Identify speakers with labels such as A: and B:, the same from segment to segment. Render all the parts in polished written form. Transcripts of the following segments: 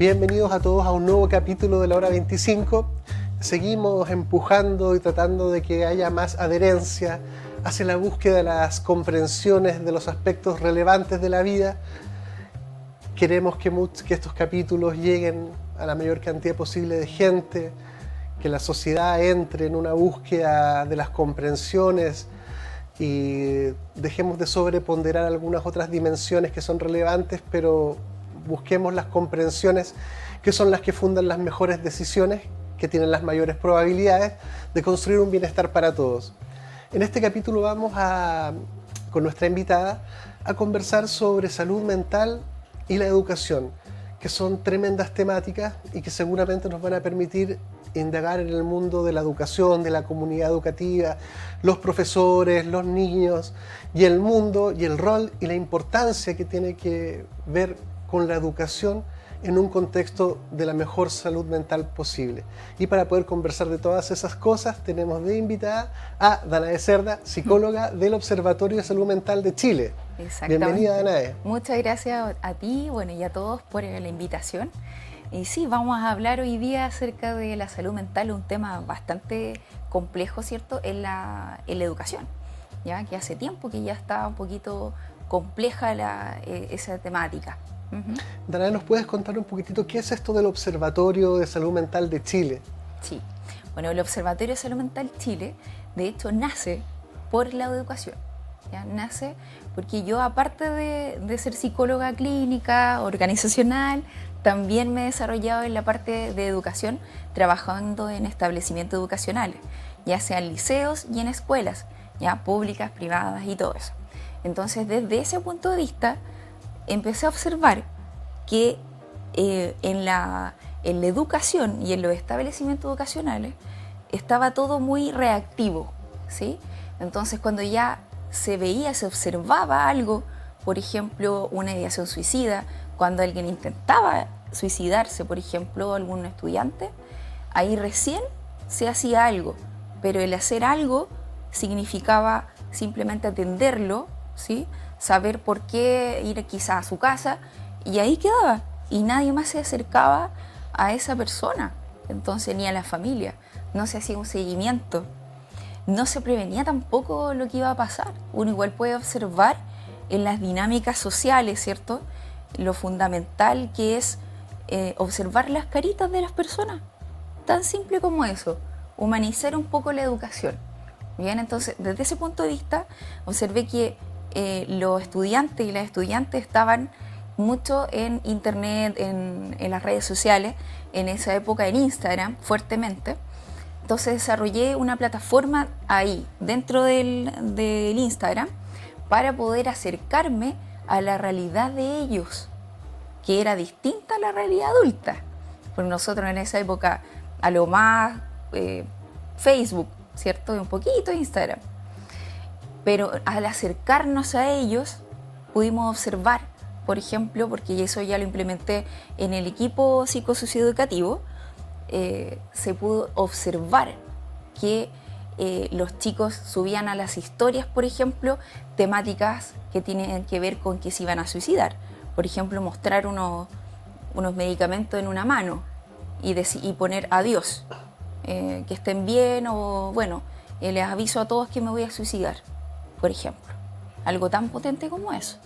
A: Bienvenidos a todos a un nuevo capítulo de la Hora 25. Seguimos empujando y tratando de que haya más adherencia hacia la búsqueda de las comprensiones de los aspectos relevantes de la vida. Queremos que estos capítulos lleguen a la mayor cantidad posible de gente, que la sociedad entre en una búsqueda de las comprensiones y dejemos de sobreponderar algunas otras dimensiones que son relevantes, pero busquemos las comprensiones que son las que fundan las mejores decisiones, que tienen las mayores probabilidades de construir un bienestar para todos. En este capítulo vamos con nuestra invitada a conversar sobre salud mental y la educación, que son tremendas temáticas y que seguramente nos van a permitir indagar en el mundo de la educación, de la comunidad educativa, los profesores, los niños y el mundo y el rol y la importancia que tiene que ver con la educación en un contexto de la mejor salud mental posible. Y para poder conversar de todas esas cosas tenemos de invitada a Danae Cerda, psicóloga del Observatorio de Salud Mental de Chile.
B: Exactamente.
A: Bienvenida, Danae.
B: Muchas gracias a ti, y a todos por la invitación. Y sí, vamos a hablar hoy día acerca de la salud mental, un tema bastante complejo, ¿cierto?, en la educación, ya que hace tiempo que ya está un poquito compleja esa temática.
A: Danae, ¿nos puedes contar un poquitito qué es esto del Observatorio de Salud Mental de Chile?
B: Sí, bueno, el Observatorio de Salud Mental Chile, de hecho, nace por la educación. ¿Ya? Nace porque yo, aparte de ser psicóloga clínica, organizacional, también me he desarrollado en la parte de educación, trabajando en establecimientos educacionales, ya sea en liceos y en escuelas, ya públicas, privadas y todo eso. Entonces, desde ese punto de vista, empecé a observar que en la educación y en los establecimientos educacionales estaba todo muy reactivo, ¿sí? Entonces, cuando ya se observaba algo, por ejemplo, una ideación suicida, cuando alguien intentaba suicidarse, por ejemplo, algún estudiante, ahí recién se hacía algo, pero el hacer algo significaba simplemente atenderlo, ¿sí? Saber por qué ir quizá a su casa, y ahí quedaba, y nadie más se acercaba a esa persona, entonces ni a la familia, no se hacía un seguimiento, no se prevenía tampoco lo que iba a pasar. Uno igual puede observar en las dinámicas sociales, ¿cierto?, lo fundamental que es observar las caritas de las personas, tan simple como eso, humanizar un poco la educación. Bien, entonces desde ese punto de vista observé que los estudiantes y las estudiantes estaban mucho en internet, en las redes sociales, en esa época en Instagram fuertemente. Entonces desarrollé una plataforma ahí, dentro del Instagram, para poder acercarme a la realidad de ellos, que era distinta a la realidad adulta. Porque nosotros en esa época, a lo más Facebook, ¿cierto? Y un poquito Instagram. Pero al acercarnos a ellos, pudimos observar, por ejemplo, porque eso ya lo implementé en el equipo psicosocioeducativo, se pudo observar que los chicos subían a las historias, por ejemplo, temáticas que tienen que ver con que se iban a suicidar. Por ejemplo, mostrar unos medicamentos en una mano y poner adiós, que estén bien, o bueno, les aviso a todos que me voy a suicidar, por ejemplo. Algo tan potente como eso.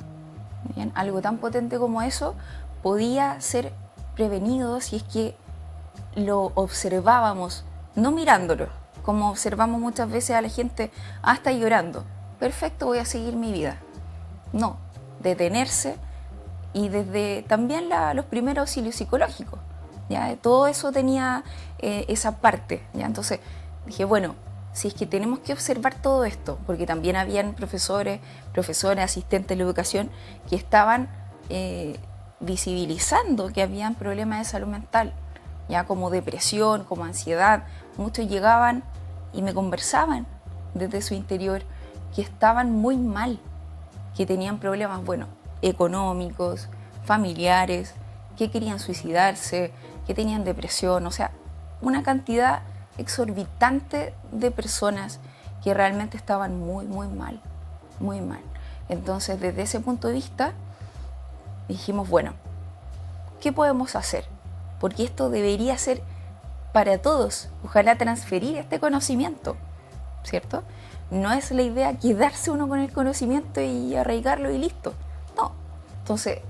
B: Bien, algo tan potente como eso podía ser prevenido si es que lo observábamos, no mirándolo, como observamos muchas veces a la gente, está llorando, perfecto, voy a seguir mi vida. No, detenerse, y desde también los primeros auxilios psicológicos, ¿ya? Todo eso tenía esa parte, ¿ya? Entonces dije, bueno, si es que tenemos que observar todo esto, porque también habían profesores, asistentes de la educación que estaban visibilizando que habían problemas de salud mental, ya como depresión, como ansiedad. Muchos llegaban y me conversaban desde su interior que estaban muy mal, que tenían problemas, económicos, familiares, que querían suicidarse, que tenían depresión, o sea, una cantidad exorbitante de personas que realmente estaban muy, muy mal, muy mal. Entonces, desde ese punto de vista, dijimos, bueno, ¿qué podemos hacer? porque esto debería ser para todos, ojalá transferir este conocimiento, ¿cierto? No es la idea quedarse uno con el conocimiento y arraigarlo y listo, no. Entonces,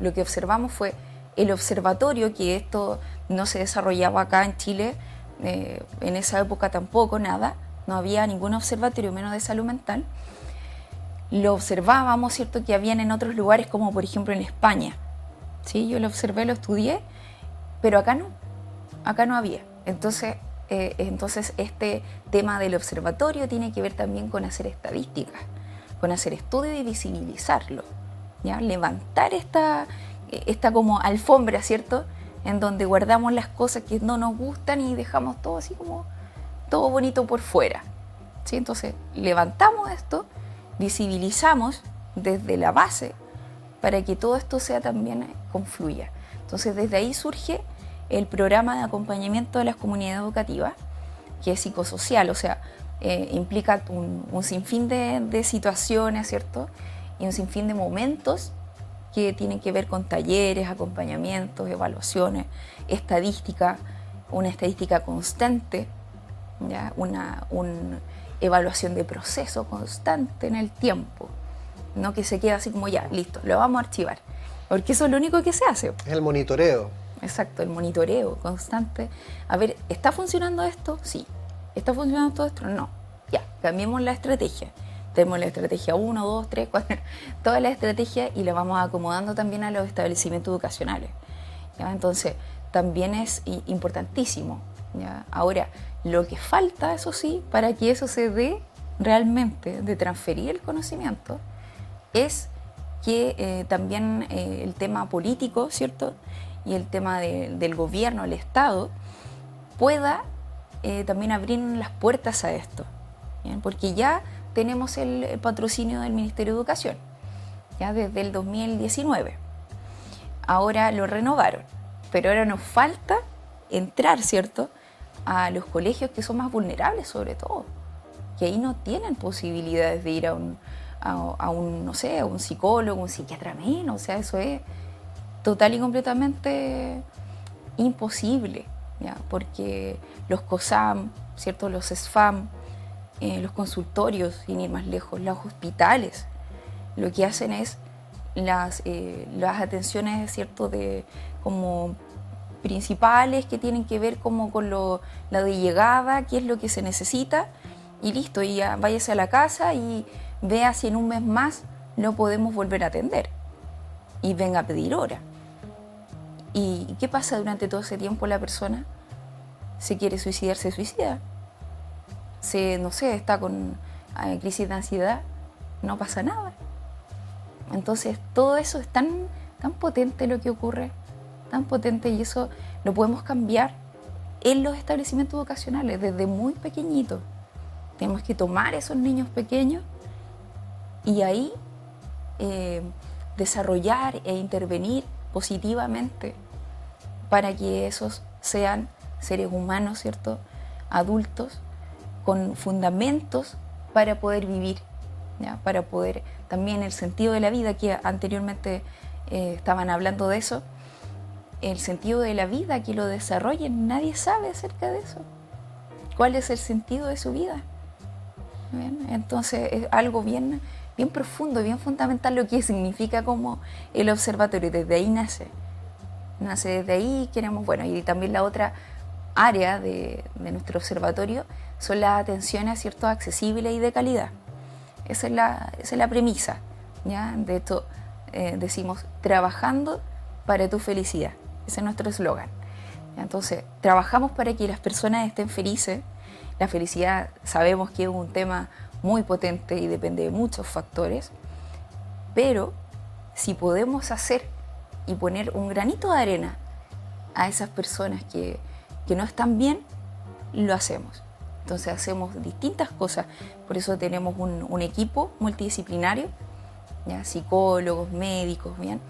B: lo que observamos fue el observatorio, que esto no se desarrollaba acá en Chile, en esa época tampoco, nada, no había ningún observatorio, menos de salud mental. Lo observábamos, ¿cierto?, que habían en otros lugares, como por ejemplo en España, ¿sí? Yo lo observé, lo estudié, pero acá no había. Entonces este tema del observatorio tiene que ver también con hacer estadísticas, con hacer estudios y visibilizarlo, ¿ya? Levantar esta como alfombra, ¿cierto?, en donde guardamos las cosas que no nos gustan y dejamos todo así como todo bonito por fuera, ¿sí? Entonces levantamos esto, visibilizamos desde la base para que todo esto sea también confluya. Entonces desde ahí surge el programa de acompañamiento de las comunidades educativas, que es psicosocial, o sea, implica un sinfín de situaciones, ¿cierto?, y un sinfín de momentos que tienen que ver con talleres, acompañamientos, evaluaciones, estadística, una estadística constante, ¿ya? Una evaluación de proceso constante en el tiempo, no que se quede así como ya, listo, lo vamos a archivar, porque eso es lo único que se hace.
A: Es el monitoreo.
B: Exacto, el monitoreo constante. A ver, ¿está funcionando esto? Sí. ¿Está funcionando todo esto? No. Ya, cambiemos la estrategia. Tenemos la estrategia 1, 2, 3, 4, toda la estrategia, y la vamos acomodando también a los establecimientos educacionales, ¿ya? Entonces, también es importantísimo, ¿ya? Ahora, lo que falta, eso sí, para que eso se dé realmente, de transferir el conocimiento, es que también el tema político, ¿cierto?, y el tema del gobierno, el Estado, pueda también abrir las puertas a esto, ¿bien? Porque ya tenemos el patrocinio del Ministerio de Educación, ya desde el 2019. Ahora lo renovaron, pero ahora nos falta entrar, ¿cierto?, a los colegios que son más vulnerables, sobre todo, que ahí no tienen posibilidades de ir a un no sé, a un psicólogo, un psiquiatra menos, o sea, eso es total y completamente imposible, ¿ya? Porque los COSAM, ¿cierto?, los SFAM, los consultorios, sin ir más lejos, los hospitales, lo que hacen es las atenciones, ¿cierto?, como principales, que tienen que ver como con la de llegada, qué es lo que se necesita, y listo, y ya váyase a la casa y vea si en un mes más lo podemos volver a atender y venga a pedir hora. ¿Y qué pasa durante todo ese tiempo? La persona se quiere suicidar, se suicida. No sé, está con crisis de ansiedad, no pasa nada. Entonces todo eso es tan potente lo que ocurre, tan potente, y eso lo podemos cambiar en los establecimientos educacionales desde muy pequeñitos. Tenemos que tomar esos niños pequeños y ahí desarrollar e intervenir positivamente para que esos sean seres humanos, ¿cierto?, adultos, con fundamentos para poder vivir, ¿ya? Para poder también el sentido de la vida, que anteriormente estaban hablando de eso, el sentido de la vida, que lo desarrollen, nadie sabe acerca de eso. ¿Cuál es el sentido de su vida? ¿Bien? Entonces es algo bien profundo, bien fundamental lo que significa como el observatorio. Desde ahí nace desde ahí. Queremos, bueno, y también la otra área de nuestro observatorio son las atenciones, ¿cierto?, accesibles y de calidad. Esa es la premisa, ¿ya? De esto decimos trabajando para tu felicidad. Ese es nuestro eslogan. Entonces, trabajamos para que las personas estén felices. La felicidad sabemos que es un tema muy potente y depende de muchos factores, pero si podemos hacer y poner un granito de arena a esas personas que no están bien, lo hacemos. Entonces hacemos distintas cosas, por eso tenemos un equipo multidisciplinario, ¿ya? Psicólogos, médicos, ¿bien?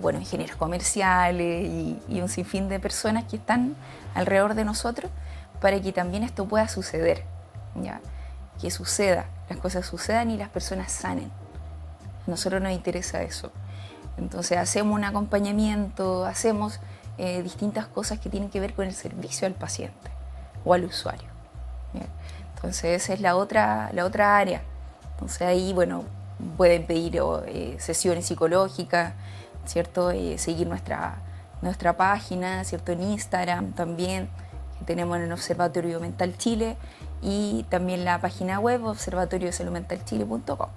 B: Bueno, ingenieros comerciales y un sinfín de personas que están alrededor de nosotros para que también esto pueda suceder, ¿ya? Que suceda, las cosas sucedan y las personas sanen. A nosotros nos interesa eso. Entonces hacemos un acompañamiento, hacemos distintas cosas que tienen que ver con el servicio al paciente o al usuario. Bien. Entonces esa es la otra área. Entonces ahí, bueno, pueden pedir sesiones psicológicas, ¿cierto? Seguir nuestra página, ¿cierto? En Instagram también, que tenemos en el Observatorio Mental Chile, y también la página web observatoriodesaludmentalchile.com,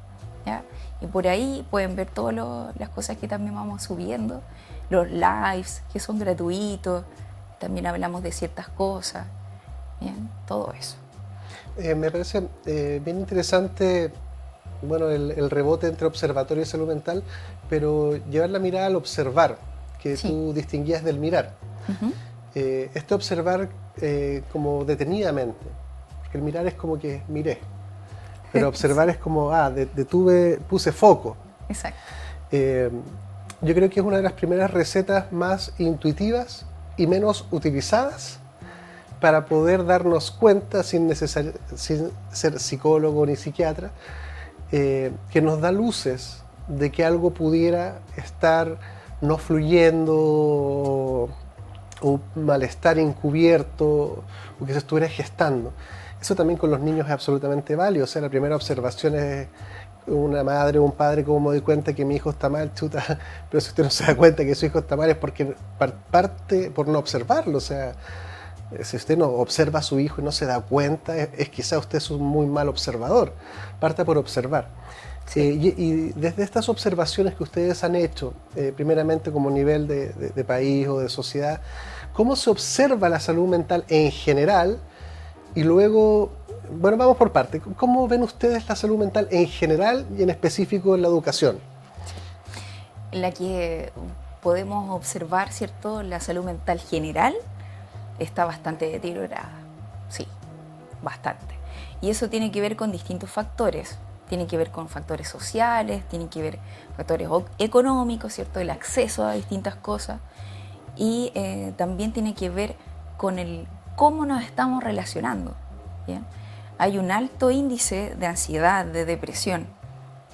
B: ¿ya? Y por ahí pueden ver todas las cosas que también vamos subiendo, los lives que son gratuitos, también hablamos de ciertas cosas, ¿bien? Todo eso.
A: Me parece bien interesante, bueno, el rebote entre observatorio y salud mental, pero llevar la mirada al observar, que sí, tú distinguías del mirar. Este observar como detenidamente, porque el mirar es como que miré, pero observar es como, detuve, puse foco.
B: Exacto.
A: Yo creo que es una de las primeras recetas más intuitivas y menos utilizadas para poder darnos cuenta, sin ser psicólogo ni psiquiatra, que nos da luces de que algo pudiera estar no fluyendo o malestar encubierto o que se estuviera gestando. Eso también con los niños es absolutamente válido. O sea, la primera observación es una madre o un padre, como me doy cuenta que mi hijo está mal, chuta, pero si usted no se da cuenta que su hijo está mal es porque parte por no observarlo. O sea, si usted no observa a su hijo y no se da cuenta, es quizá usted es un muy mal observador. Parta por observar. Sí. Y desde estas observaciones que ustedes han hecho, primeramente como nivel de país o de sociedad, ¿cómo se observa la salud mental en general? Y luego, bueno, vamos por parte. ¿Cómo ven ustedes la salud mental en general y en específico en la educación?
B: En la que podemos observar, ¿cierto? La salud mental general está bastante deteriorada, sí, bastante. Y eso tiene que ver con distintos factores. Tiene que ver con factores sociales, tiene que ver con factores económicos, ¿cierto? El acceso a distintas cosas. Y también tiene que ver con el cómo nos estamos relacionando, ¿bien? Hay un alto índice de ansiedad, de depresión,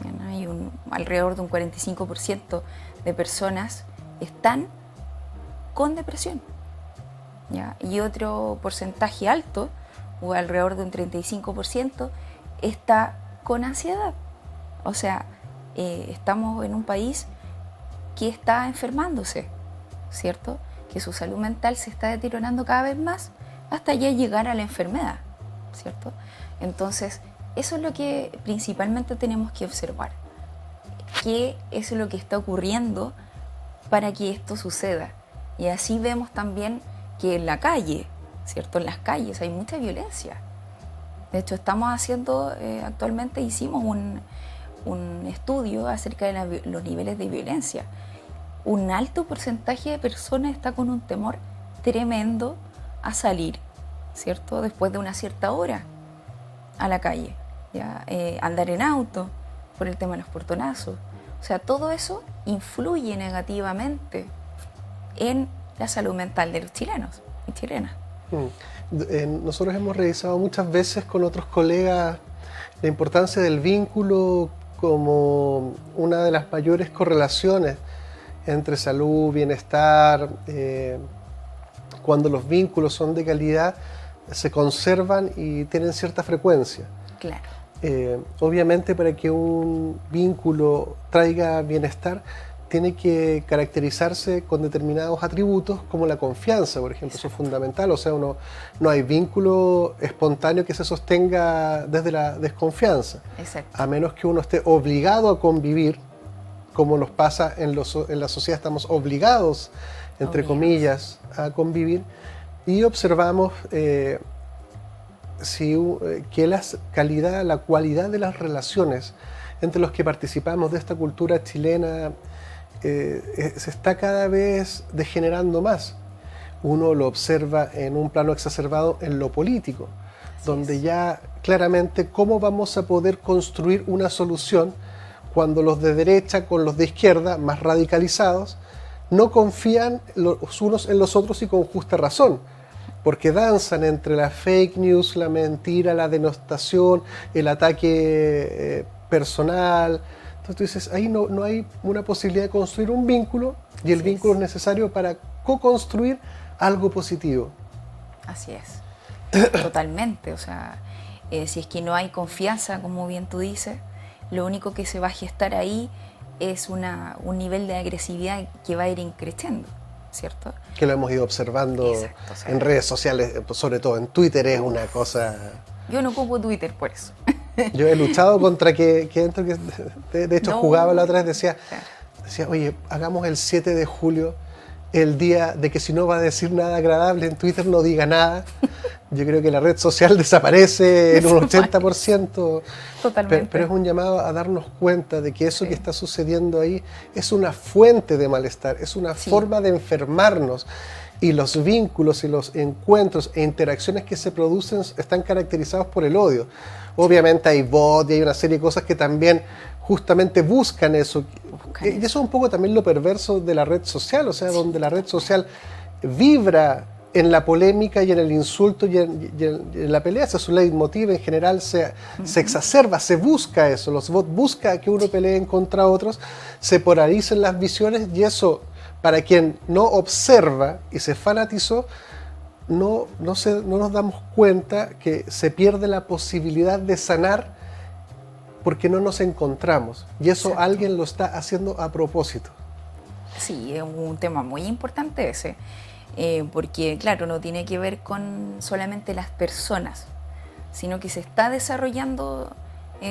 B: ¿bien? Hay alrededor de un 45% de personas están con depresión, ¿ya? Y otro porcentaje alto, o alrededor de un 35%, está con ansiedad. O sea, estamos en un país que está enfermándose, ¿cierto? Que su salud mental se está deteriorando cada vez más hasta ya llegar a la enfermedad, ¿cierto? Entonces, eso es lo que principalmente tenemos que observar. ¿Qué es lo que está ocurriendo para que esto suceda? Y así vemos también que en la calle, ¿cierto? En las calles hay mucha violencia. De hecho, estamos haciendo, actualmente hicimos un estudio acerca de los niveles de violencia. Un alto porcentaje de personas está con un temor tremendo a salir, ¿cierto? Después de una cierta hora a la calle, ¿ya? Andar en auto por el tema de los portonazos. O sea, todo eso influye negativamente en la salud mental de los chilenos y chilenas.
A: Nosotros hemos revisado muchas veces con otros colegas la importancia del vínculo como una de las mayores correlaciones entre salud, bienestar. Cuando los vínculos son de calidad, se conservan y tienen cierta frecuencia.
B: Claro.
A: Obviamente, para que un vínculo traiga bienestar, tiene que caracterizarse con determinados atributos, como la confianza, por ejemplo. Exacto. Eso es fundamental. O sea, no hay vínculo espontáneo que se sostenga desde la desconfianza.
B: Exacto.
A: A menos que uno esté obligado a convivir, como nos pasa en la sociedad, estamos obligados, entre comillas, a convivir, y observamos que la cualidad de las relaciones entre los que participamos de esta cultura chilena se está cada vez degenerando más. Uno lo observa en un plano exacerbado en lo político, donde ya claramente cómo vamos a poder construir una solución cuando los de derecha con los de izquierda, más radicalizados, no confían los unos en los otros, y con justa razón, porque danzan entre la fake news, la mentira, la denostación, el ataque personal, Entonces tú dices, ahí no hay una posibilidad de construir un vínculo y el vínculo es necesario para co-construir algo positivo.
B: Así es, totalmente. O sea, si es que no hay confianza, como bien tú dices, lo único que se va a gestar ahí es un nivel de agresividad que va a ir increciendo, ¿cierto?
A: Que lo hemos ido observando. Exacto, o sea, en redes sociales, sobre todo en Twitter, es una cosa...
B: Yo no ocupo Twitter por eso.
A: Yo he luchado contra que de hecho jugaba la otra vez, decía, oye, hagamos el 7 de julio el día de que si no va a decir nada agradable en Twitter no diga nada. Yo creo que la red social desaparece en un 80%.
B: Totalmente.
A: Pero es un llamado a darnos cuenta de que eso que está sucediendo ahí es una fuente de malestar, es una forma de enfermarnos. Y los vínculos y los encuentros e interacciones que se producen están caracterizados por el odio. Obviamente hay bots y hay una serie de cosas que también justamente buscan eso. Y eso es un poco también lo perverso de la red social, o sea, donde la red social vibra en la polémica y en el insulto y en la pelea. Ese es su leitmotiv, en general se exacerba, se busca eso. Los bots buscan que uno pelee contra otros, se polarizan las visiones y eso, para quien no observa y se fanatizó, no nos damos cuenta que se pierde la posibilidad de sanar porque no nos encontramos. Y eso alguien lo está haciendo a propósito.
B: Sí, es un tema muy importante ese, porque claro, no tiene que ver con solamente las personas, sino que se está desarrollando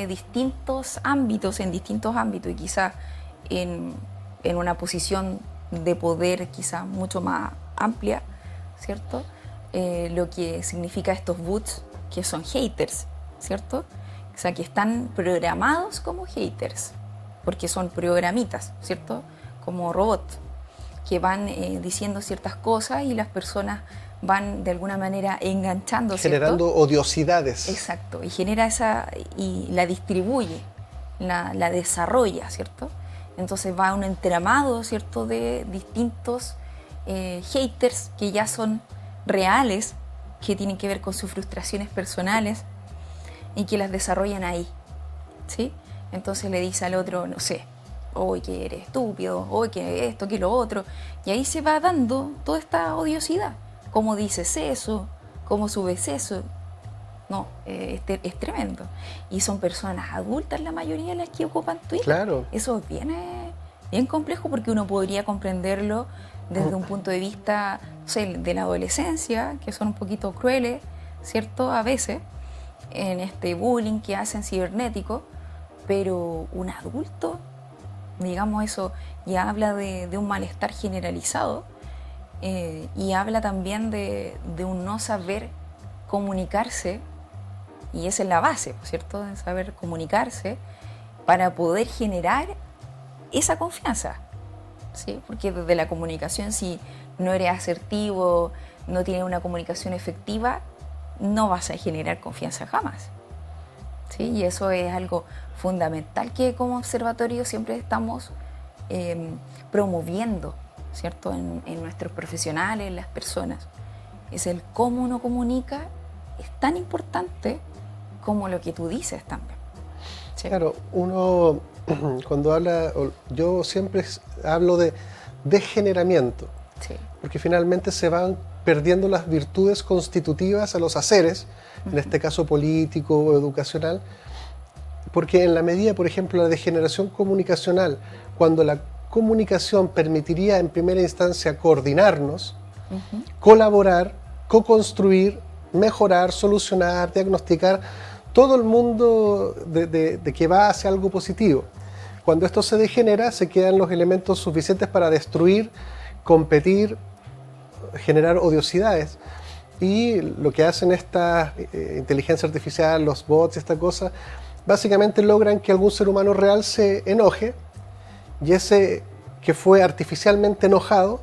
B: distintos ámbitos, y quizás en una posición de poder quizás mucho más amplia, ¿cierto? Lo que significa estos bots que son haters, ¿cierto? O sea, que están programados como haters, porque son programitas, ¿cierto? Como robots, que van diciendo ciertas cosas y las personas van de alguna manera enganchando, ¿cierto?
A: Generando odiosidades.
B: Exacto, y genera y la distribuye, la desarrolla, ¿cierto? Entonces va un entramado, ¿cierto?, de distintos haters que ya son reales, que tienen que ver con sus frustraciones personales y que las desarrollan ahí, ¿sí? Entonces le dice al otro, no sé, hoy que eres estúpido, hoy que esto, que lo otro, y ahí se va dando toda esta odiosidad. ¿Cómo dices eso? ¿Cómo subes eso? No, es tremendo. Y son personas adultas la mayoría las que ocupan Twitter.
A: Claro.
B: Eso es bien complejo porque uno podría comprenderlo desde un punto de vista, no sé, de la adolescencia, que son un poquito crueles, ¿cierto? A veces, en este bullying que hacen cibernético, pero un adulto, digamos, eso ya habla de un malestar generalizado y habla también de un no saber comunicarse. Y esa es la base, ¿cierto? De saber comunicarse para poder generar esa confianza, ¿sí? Porque desde la comunicación, si no eres asertivo, no tienes una comunicación efectiva, no vas a generar confianza jamás, ¿sí? Y eso es algo fundamental que como observatorio siempre estamos promoviendo, ¿cierto? En nuestros profesionales, en las personas. Es el cómo uno comunica, es tan importante como lo que tú dices también. ¿Sí?
A: Claro, uno cuando habla, yo siempre hablo de degeneramiento, sí, porque finalmente se van perdiendo las virtudes constitutivas a los haceres, en este caso político o educacional, porque en la medida, por ejemplo, la degeneración comunicacional, cuando la comunicación permitiría en primera instancia coordinarnos, colaborar, co-construir, mejorar, solucionar, diagnosticar, todo el mundo de que va hacia algo positivo. Cuando esto se degenera, se quedan los elementos suficientes para destruir, competir, generar odiosidades. Y lo que hacen esta inteligencia artificial, los bots, esta cosa, básicamente logran que algún ser humano real se enoje, y ese que fue artificialmente enojado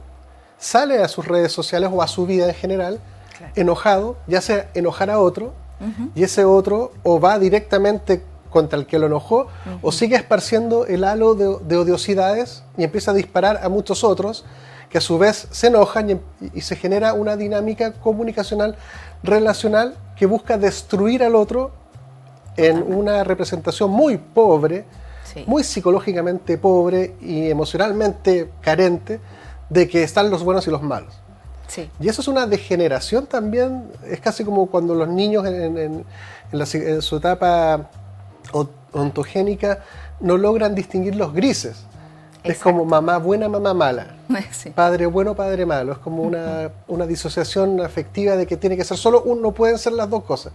A: sale a sus redes sociales o a su vida en general, claro, enojado, ya sea enojar a otro, y ese otro o va directamente contra el que lo enojó, o sigue esparciendo el halo de odiosidades y empieza a disparar a muchos otros que a su vez se enojan y se genera una dinámica comunicacional relacional que busca destruir al otro en una representación muy pobre,
B: Sí.
A: muy psicológicamente pobre y emocionalmente carente de que están los buenos y los malos.
B: Sí.
A: Y eso es una degeneración también, es casi como cuando los niños en su etapa ontogénica no logran distinguir los grises. Es
B: Exacto.
A: como mamá buena, mamá mala.
B: Sí.
A: Padre bueno, padre malo. Es como una disociación afectiva de que tiene que ser solo uno, no pueden ser las dos cosas.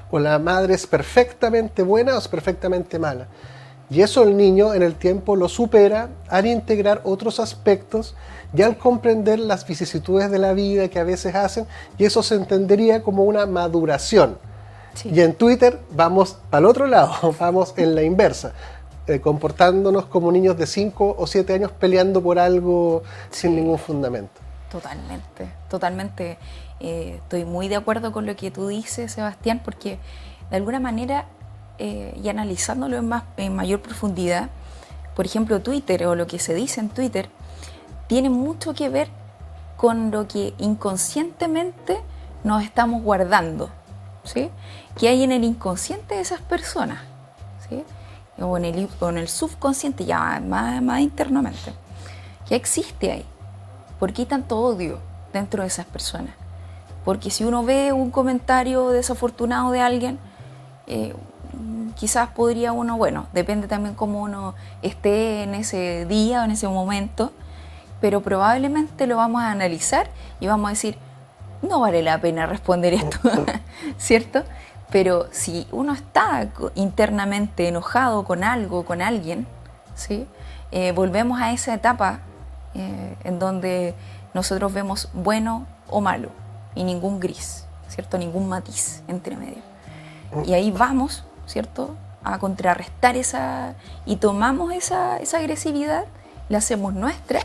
A: O la madre es perfectamente buena o es perfectamente mala. Y eso el niño en el tiempo lo supera al integrar otros aspectos y al comprender las vicisitudes de la vida que a veces hacen, y eso se entendería como una maduración.
B: Sí.
A: Y en Twitter vamos al otro lado, vamos en la inversa. Comportándonos como niños de 5 o 7 años peleando por algo sin ningún fundamento.
B: Totalmente, totalmente. Estoy muy de acuerdo con lo que tú dices, Sebastián, porque de alguna manera, y analizándolo en mayor profundidad, por ejemplo, Twitter o lo que se dice en Twitter, tiene mucho que ver con lo que inconscientemente nos estamos guardando, ¿sí? Que hay en el inconsciente de esas personas, ¿sí? O en el subconsciente, ya más internamente. ¿Qué existe ahí? ¿Por qué hay tanto odio dentro de esas personas? Porque si uno ve un comentario desafortunado de alguien, quizás podría uno, bueno, depende también cómo uno esté en ese día o en ese momento, pero probablemente lo vamos a analizar y vamos a decir, no vale la pena responder esto, ¿cierto? Pero si uno está internamente enojado con algo, con alguien, ¿sí? Volvemos a esa etapa en donde nosotros vemos bueno o malo y ningún gris, ¿cierto? Ningún matiz entre medio. Y ahí vamos, ¿cierto? A contrarrestar y tomamos esa agresividad, la hacemos nuestra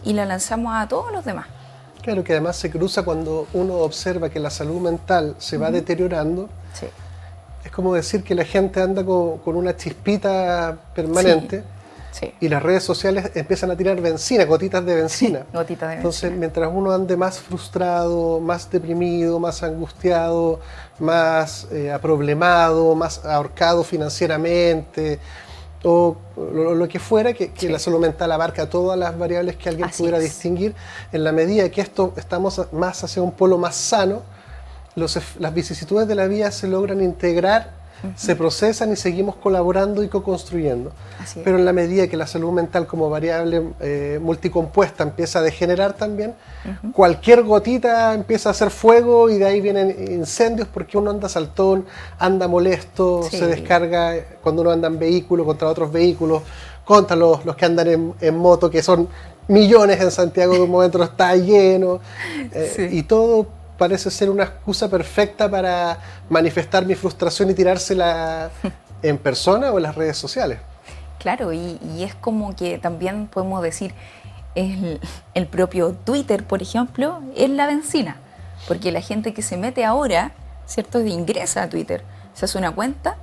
B: y la lanzamos a todos los demás.
A: Claro, que además se cruza cuando uno observa que la salud mental se va deteriorando.
B: Sí.
A: Es como decir que la gente anda con una chispita permanente.
B: Sí.
A: Y las redes sociales empiezan a tirar benzina, gotitas de benzina.
B: Sí, gotitas de
A: Entonces,
B: benzina.
A: mientras uno ande más frustrado, más deprimido, más angustiado, más aproblemado, más ahorcado financieramente, o lo que fuera, que la salud mental abarca todas las variables que alguien
B: Así
A: pudiera
B: es.
A: distinguir, en la medida que estamos más hacia un polo más sano, las vicisitudes de la vida se logran integrar, se procesan y seguimos colaborando y co-construyendo.
B: Así es.
A: Pero en la medida que la salud mental como variable multicompuesta empieza a degenerar también, cualquier gotita empieza a hacer fuego y de ahí vienen incendios porque uno anda saltón, anda molesto,
B: Sí.
A: se descarga cuando uno anda en vehículo contra otros vehículos, contra los que andan en moto, que son millones en Santiago, de un momento está lleno,
B: Sí.
A: y todo parece ser una excusa perfecta para manifestar mi frustración y tirársela en persona o en las redes sociales.
B: Claro, y es como que también podemos decir, el propio Twitter, por ejemplo, es la benzina, porque la gente que se mete ahora, ¿cierto?, ingresa a Twitter, se hace una cuenta,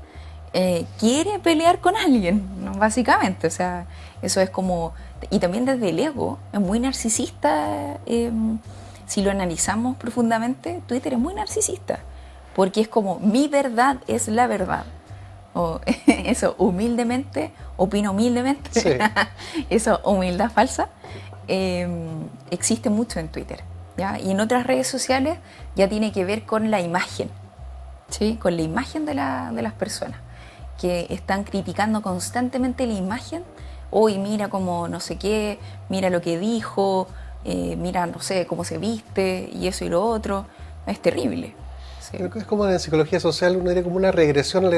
B: quiere pelear con alguien, ¿no? Básicamente, o sea, eso es como, y también desde el ego, es muy narcisista, si lo analizamos profundamente, Twitter es muy narcisista, porque es como, mi verdad es la verdad. O eso, humildemente, opino humildemente,
A: Sí.
B: eso, humildad falsa, existe mucho en Twitter, ¿ya? Y en otras redes sociales ya tiene que ver con la imagen, ¿sí? Con la imagen de las personas, que están criticando constantemente la imagen. Hoy mira como no sé qué, mira lo que dijo, mira, no sé, cómo se viste, y eso y lo otro. Es terrible. Sí.
A: Creo que es como en psicología social, uno diría como una regresión a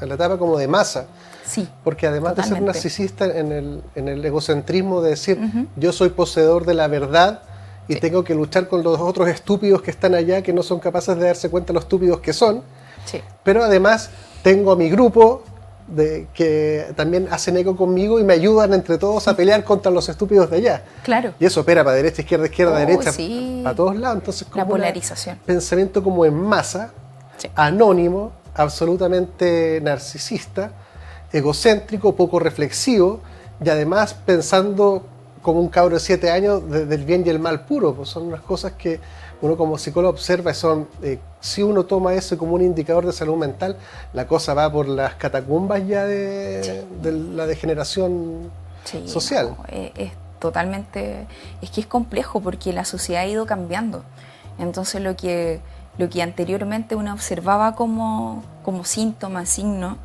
A: la etapa como de masa.
B: Sí,
A: Porque además de ser
B: totalmente.
A: narcisista en el egocentrismo de decir yo soy poseedor de la verdad y tengo que luchar con los otros estúpidos que están allá, que no son capaces de darse cuenta de lo estúpidos que son,
B: Sí,
A: pero además tengo a mi grupo que también hacen eco conmigo y me ayudan entre todos a pelear contra los estúpidos de allá.
B: claro.
A: Y eso opera para derecha, izquierda,
B: Oh,
A: derecha,
B: sí.
A: para todos lados. Entonces,
B: La
A: como un
B: polarización.
A: pensamiento como en masa,
B: Sí.
A: anónimo, absolutamente narcisista, egocéntrico, poco reflexivo y además pensando como un cabro de 7 años del bien y el mal puro. Pues son unas cosas que uno como psicólogo observa, si uno toma eso como un indicador de salud mental, la cosa va por las catacumbas ya de la degeneración social.
B: No, es totalmente, es que es complejo porque la sociedad ha ido cambiando. Entonces lo que anteriormente uno observaba como síntoma, signo,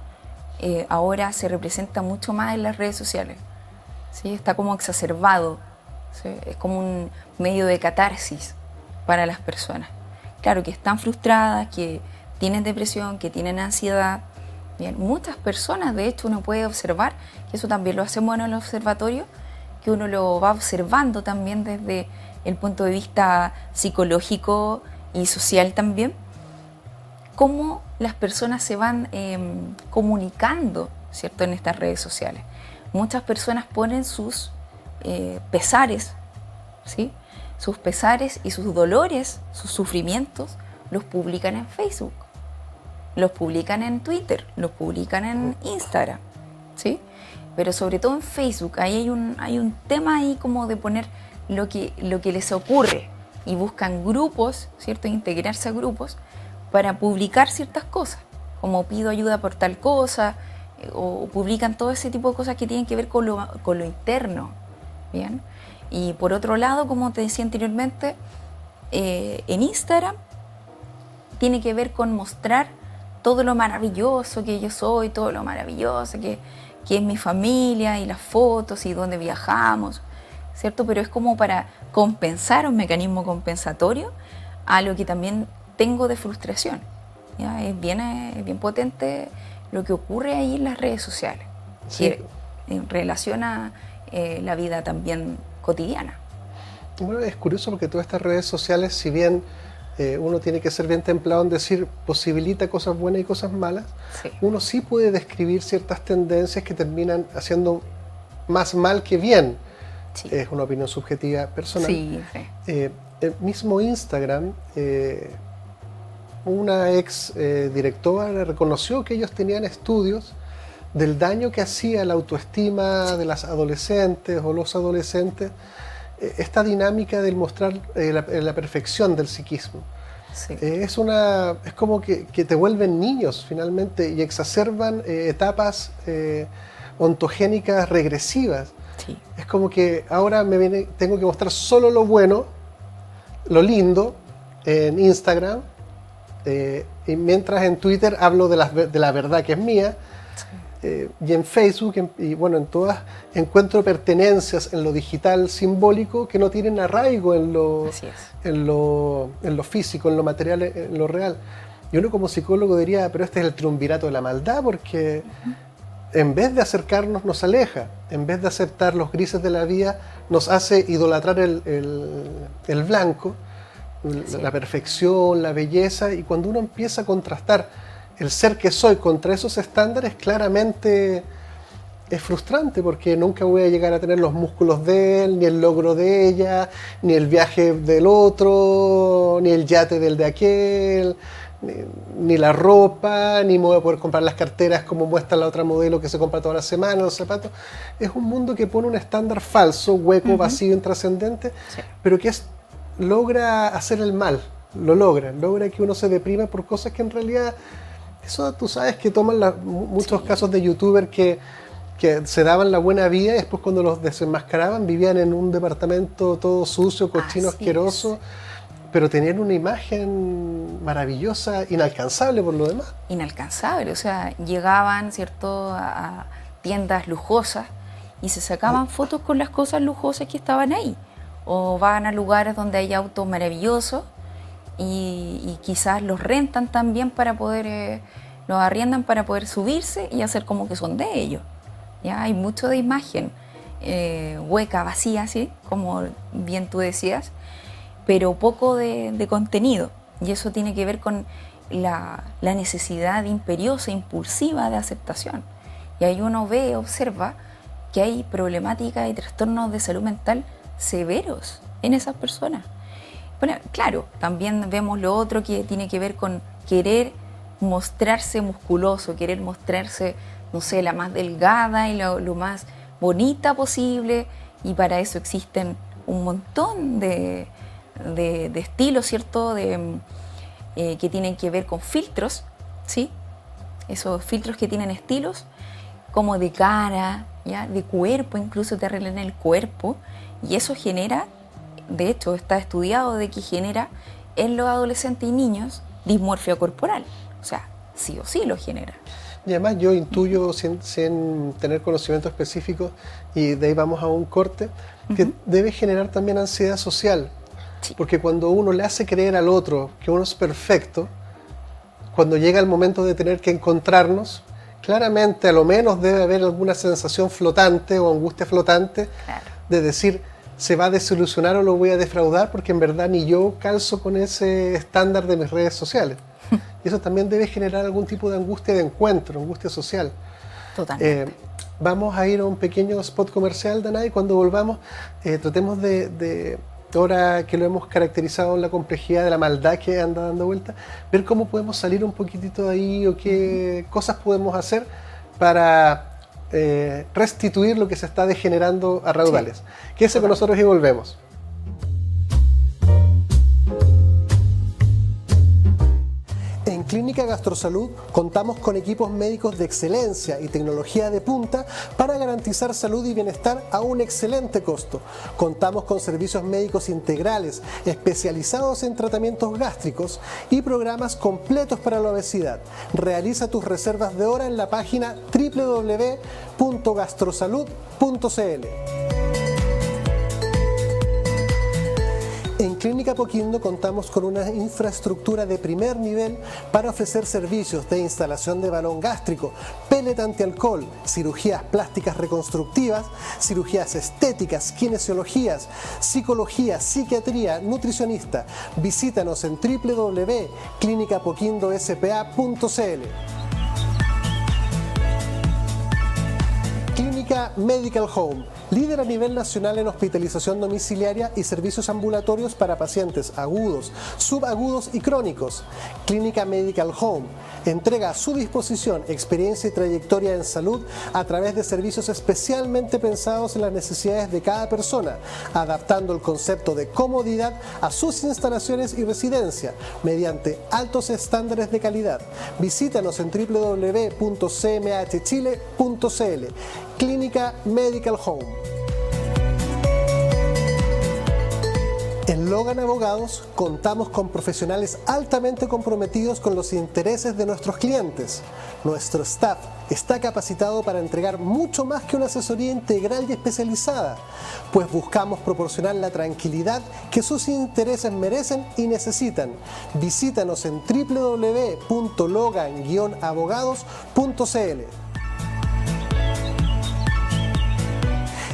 B: ahora se representa mucho más en las redes sociales. ¿Sí? Está como exacerbado, ¿sí? Es como un medio de catarsis para las personas. Claro que están frustradas, que tienen depresión, que tienen ansiedad. Bien, muchas personas, de hecho, uno puede observar, que eso también lo hacemos en el observatorio, que uno lo va observando también desde el punto de vista psicológico y social también, cómo las personas se van comunicando, ¿cierto?, en estas redes sociales. Muchas personas ponen sus pesares, ¿sí?, sus pesares y sus dolores, sus sufrimientos, los publican en Facebook, los publican en Twitter, los publican en Instagram, ¿sí? Pero sobre todo en Facebook, ahí hay un tema ahí como de poner lo que les ocurre y buscan grupos, ¿cierto?, integrarse a grupos para publicar ciertas cosas, como pido ayuda por tal cosa, o publican todo ese tipo de cosas que tienen que ver con lo interno, ¿bien? Y por otro lado, como te decía anteriormente, en Instagram tiene que ver con mostrar todo lo maravilloso que yo soy, todo lo maravilloso que es mi familia y las fotos y dónde viajamos, ¿cierto? Pero es como para compensar, un mecanismo compensatorio a lo que también tengo de frustración, ¿ya? Es bien potente lo que ocurre ahí en las redes sociales,
A: Sí.
B: que en relación a la vida también cotidiana.
A: Bueno, es curioso porque todas estas redes sociales, si bien uno tiene que ser bien templado en decir posibilita cosas buenas y cosas malas,
B: Sí.
A: uno sí puede describir ciertas tendencias que terminan haciendo más mal que bien.
B: Sí.
A: Es una opinión subjetiva personal.
B: Sí, sí.
A: El mismo Instagram, una ex directora reconoció que ellos tenían estudios del daño que hacía la autoestima de las adolescentes o los adolescentes, esta dinámica del mostrar la perfección del psiquismo.
B: Sí.
A: Es como que te vuelven niños finalmente y exacerban etapas ontogénicas regresivas.
B: Sí.
A: Es como que ahora tengo que mostrar solo lo bueno, lo lindo en Instagram, y mientras en Twitter hablo de la verdad que es mía. Y en Facebook y bueno, en todas encuentro pertenencias en lo digital simbólico que no tienen arraigo en lo físico, en lo material, en lo real. Y uno como psicólogo diría, pero este es el triunvirato de la maldad, porque en vez de acercarnos nos aleja, en vez de aceptar los grises de la vida nos hace idolatrar el blanco, la perfección, la belleza, y cuando uno empieza a contrastar el ser que soy contra esos estándares, claramente es frustrante porque nunca voy a llegar a tener los músculos de él, ni el logro de ella, ni el viaje del otro, ni el yate del de aquel, ni la ropa, ni me voy a poder comprar las carteras como muestra la otra modelo que se compra toda la semana, los zapatos. Es un mundo que pone un estándar falso, hueco, vacío, intrascendente, pero que logra hacer el mal, logra que uno se deprime por cosas que en realidad... Eso tú sabes que toman muchos casos de youtubers que se daban la buena vida y después cuando los desenmascaraban vivían en un departamento todo sucio, cochino, asqueroso, pero tenían una imagen maravillosa, inalcanzable por lo demás.
B: Inalcanzable, o sea, llegaban, ¿cierto?, a tiendas lujosas y se sacaban fotos con las cosas lujosas que estaban ahí. O van a lugares donde hay autos maravillosos y quizás los rentan también para poder, los arriendan para poder subirse y hacer como que son de ellos. ¿Ya? Hay mucho de imagen hueca, vacía, ¿sí?, como bien tú decías, pero poco de contenido. Y eso tiene que ver con la necesidad imperiosa, impulsiva de aceptación. Y ahí uno observa que hay problemáticas y trastornos de salud mental severos en esas personas. Bueno, claro, también vemos lo otro que tiene que ver con querer mostrarse musculoso, querer mostrarse, no sé, la más delgada y lo más bonita posible, y para eso existen un montón de de estilo, ¿cierto? Que tienen que ver con filtros, ¿sí? Esos filtros que tienen estilos, como de cara, ¿ya? De cuerpo, incluso te arreglan el cuerpo, y eso genera, de hecho está estudiado de que genera en los adolescentes y niños dismorfia corporal, o sea, sí o sí lo genera.
A: Y además yo intuyo, sin tener conocimiento específico, y de ahí vamos a un corte, que debe generar también ansiedad social. Sí. Porque cuando uno le hace creer al otro que uno es perfecto, cuando llega el momento de tener que encontrarnos, claramente a lo menos debe haber alguna sensación flotante o angustia flotante, claro, de decir, se va a desilusionar o lo voy a defraudar, porque en verdad ni yo calzo con ese estándar de mis redes sociales. Y eso también debe generar algún tipo de angustia de encuentro, angustia social.
B: Totalmente.
A: Vamos a ir a un pequeño spot comercial, Danae, y cuando volvamos tratemos de, ahora que lo hemos caracterizado en la complejidad de la maldad que anda dando vuelta, ver cómo podemos salir un poquitito de ahí o qué cosas podemos hacer para restituir lo que se está degenerando a raudales. Sí. Quédese con nosotros y volvemos. En Clínica Gastrosalud contamos con equipos médicos de excelencia y tecnología de punta para garantizar salud y bienestar a un excelente costo. Contamos con servicios médicos integrales especializados en tratamientos gástricos y programas completos para la obesidad. Realiza tus reservas de hora en la página www.gastrosalud.cl. En Clínica Apoquindo contamos con una infraestructura de primer nivel para ofrecer servicios de instalación de balón gástrico, pellet antialcohol, cirugías plásticas reconstructivas, cirugías estéticas, kinesiologías, psicología, psiquiatría, nutricionista. Visítanos en www.clinicapoquindospa.cl. Clínica Medical Home, líder a nivel nacional en hospitalización domiciliaria y servicios ambulatorios para pacientes agudos, subagudos y crónicos. Clínica Medical Home entrega a su disposición experiencia y trayectoria en salud a través de servicios especialmente pensados en las necesidades de cada persona, adaptando el concepto de comodidad a sus instalaciones y residencia mediante altos estándares de calidad. Visítanos en www.cmhchile.cl. Clínica Medical Home. En Logan Abogados contamos con profesionales altamente comprometidos con los intereses de nuestros clientes. Nuestro staff está capacitado para entregar mucho más que una asesoría integral y especializada, pues buscamos proporcionar la tranquilidad que sus intereses merecen y necesitan. Visítanos en www.logan-abogados.cl.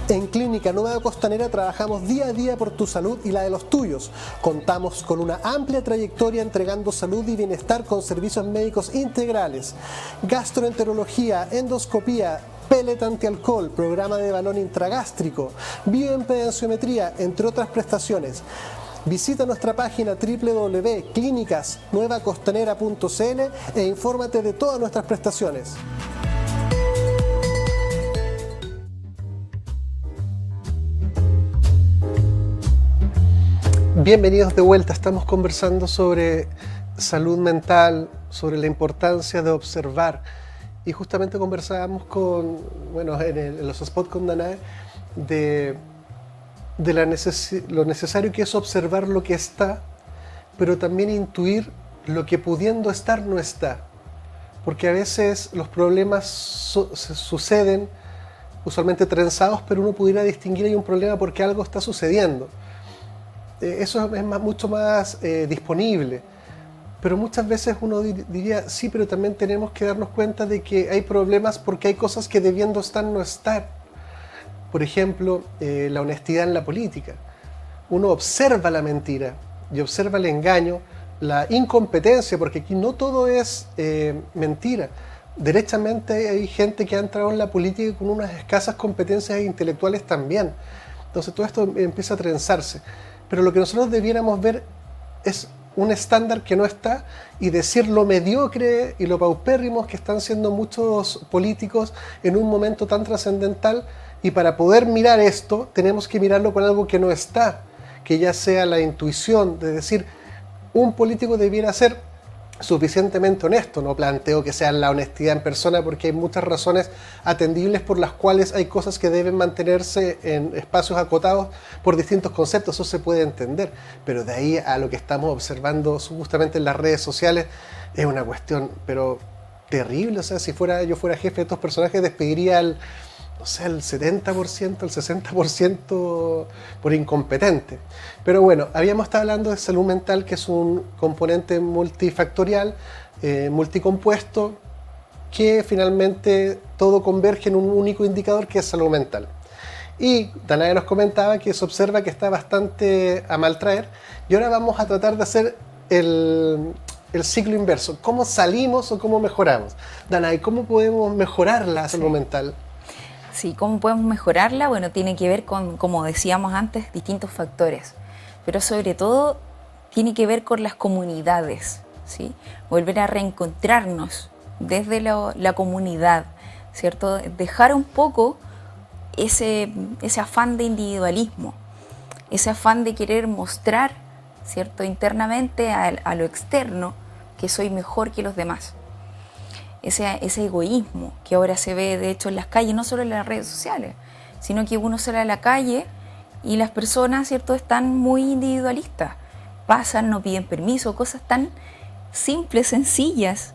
A: En Clínica Nueva Costanera trabajamos día a día por tu salud y la de los tuyos. Contamos con una amplia trayectoria entregando salud y bienestar con servicios médicos integrales, gastroenterología, endoscopía, pellet antialcohol, programa de balón intragástrico, bioimpedenciometría, entre otras prestaciones. Visita nuestra página www.clinicasnuevacostanera.cl e infórmate de todas nuestras prestaciones. Bienvenidos de vuelta, estamos conversando sobre salud mental, sobre la importancia de observar, y justamente conversábamos en los spots con Danae de lo necesario que es observar lo que está, pero también intuir lo que pudiendo estar no está, porque a veces los problemas suceden usualmente trenzados, pero uno pudiera distinguir hay un problema porque algo está sucediendo. Eso es mucho más disponible, pero muchas veces uno diría, sí, pero también tenemos que darnos cuenta de que hay problemas porque hay cosas que debiendo estar no están. Por ejemplo, la honestidad en la política. Uno observa la mentira y observa el engaño, la incompetencia, porque aquí no todo es mentira. Derechamente hay gente que ha entrado en la política con unas escasas competencias intelectuales también. Entonces todo esto empieza a trenzarse. Pero lo que nosotros debiéramos ver es un estándar que no está y decir lo mediocre y lo paupérrimos que están siendo muchos políticos en un momento tan trascendental, y para poder mirar esto tenemos que mirarlo con algo que no está, que ya sea la intuición de decir, un político debiera ser suficientemente honesto. No planteo que sea la honestidad en persona, porque hay muchas razones atendibles por las cuales hay cosas que deben mantenerse en espacios acotados por distintos conceptos, eso se puede entender, pero de ahí a lo que estamos observando justamente en las redes sociales es una cuestión pero terrible. O sea, si yo fuera jefe de estos personajes, despediría al, no sé, el 70%, el 60% por incompetente. Pero bueno, habíamos estado hablando de salud mental, que es un componente multifactorial, multicompuesto, que finalmente todo converge en un único indicador, que es salud mental. Y Danae nos comentaba que se observa que está bastante a mal traer, y ahora vamos a tratar de hacer el ciclo inverso. ¿Cómo salimos o cómo mejoramos? Danae, ¿cómo podemos mejorar la salud mental?
B: Sí, ¿cómo podemos mejorarla? Bueno, tiene que ver con, como decíamos antes, distintos factores, pero sobre todo tiene que ver con las comunidades, ¿sí? Volver a reencontrarnos desde la comunidad, ¿cierto? Dejar un poco ese afán de individualismo, ese afán de querer mostrar, ¿cierto?, internamente a lo externo que soy mejor que los demás. Ese egoísmo que ahora se ve de hecho en las calles, no solo en las redes sociales, sino que uno sale a la calle y las personas, ¿cierto?, están muy individualistas, pasan, no piden permiso, cosas tan simples, sencillas,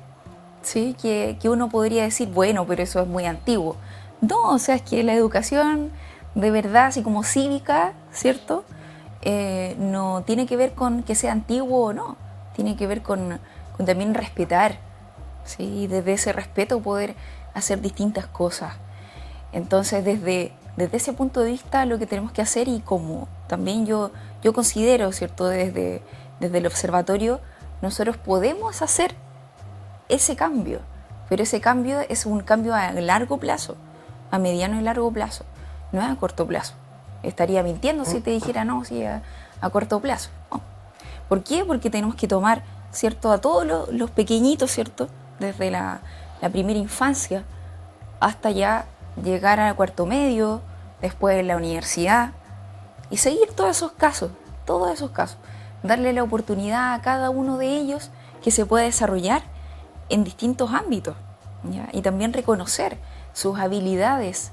B: ¿sí?, que uno podría decir, bueno, pero eso es muy antiguo. No, o sea, es que la educación de verdad, así como cívica, ¿cierto?, no tiene que ver con que sea antiguo o no, tiene que ver con también respetar, ¿sí?, y desde ese respeto poder hacer distintas cosas. Entonces, desde ese punto de vista, lo que tenemos que hacer, y como también yo considero, ¿cierto?, desde el observatorio, nosotros podemos hacer ese cambio, pero ese cambio es un cambio a largo plazo, a mediano y largo plazo, no es a corto plazo. Estaría mintiendo si te dijera no, sí, a corto plazo. No. ¿Por qué? Porque tenemos que tomar, ¿cierto?, a todos los pequeñitos, ¿cierto?, desde la primera infancia hasta ya llegar al cuarto medio, después en la universidad, y seguir todos esos casos, darle la oportunidad a cada uno de ellos que se pueda desarrollar en distintos ámbitos, ¿ya? Y también reconocer sus habilidades,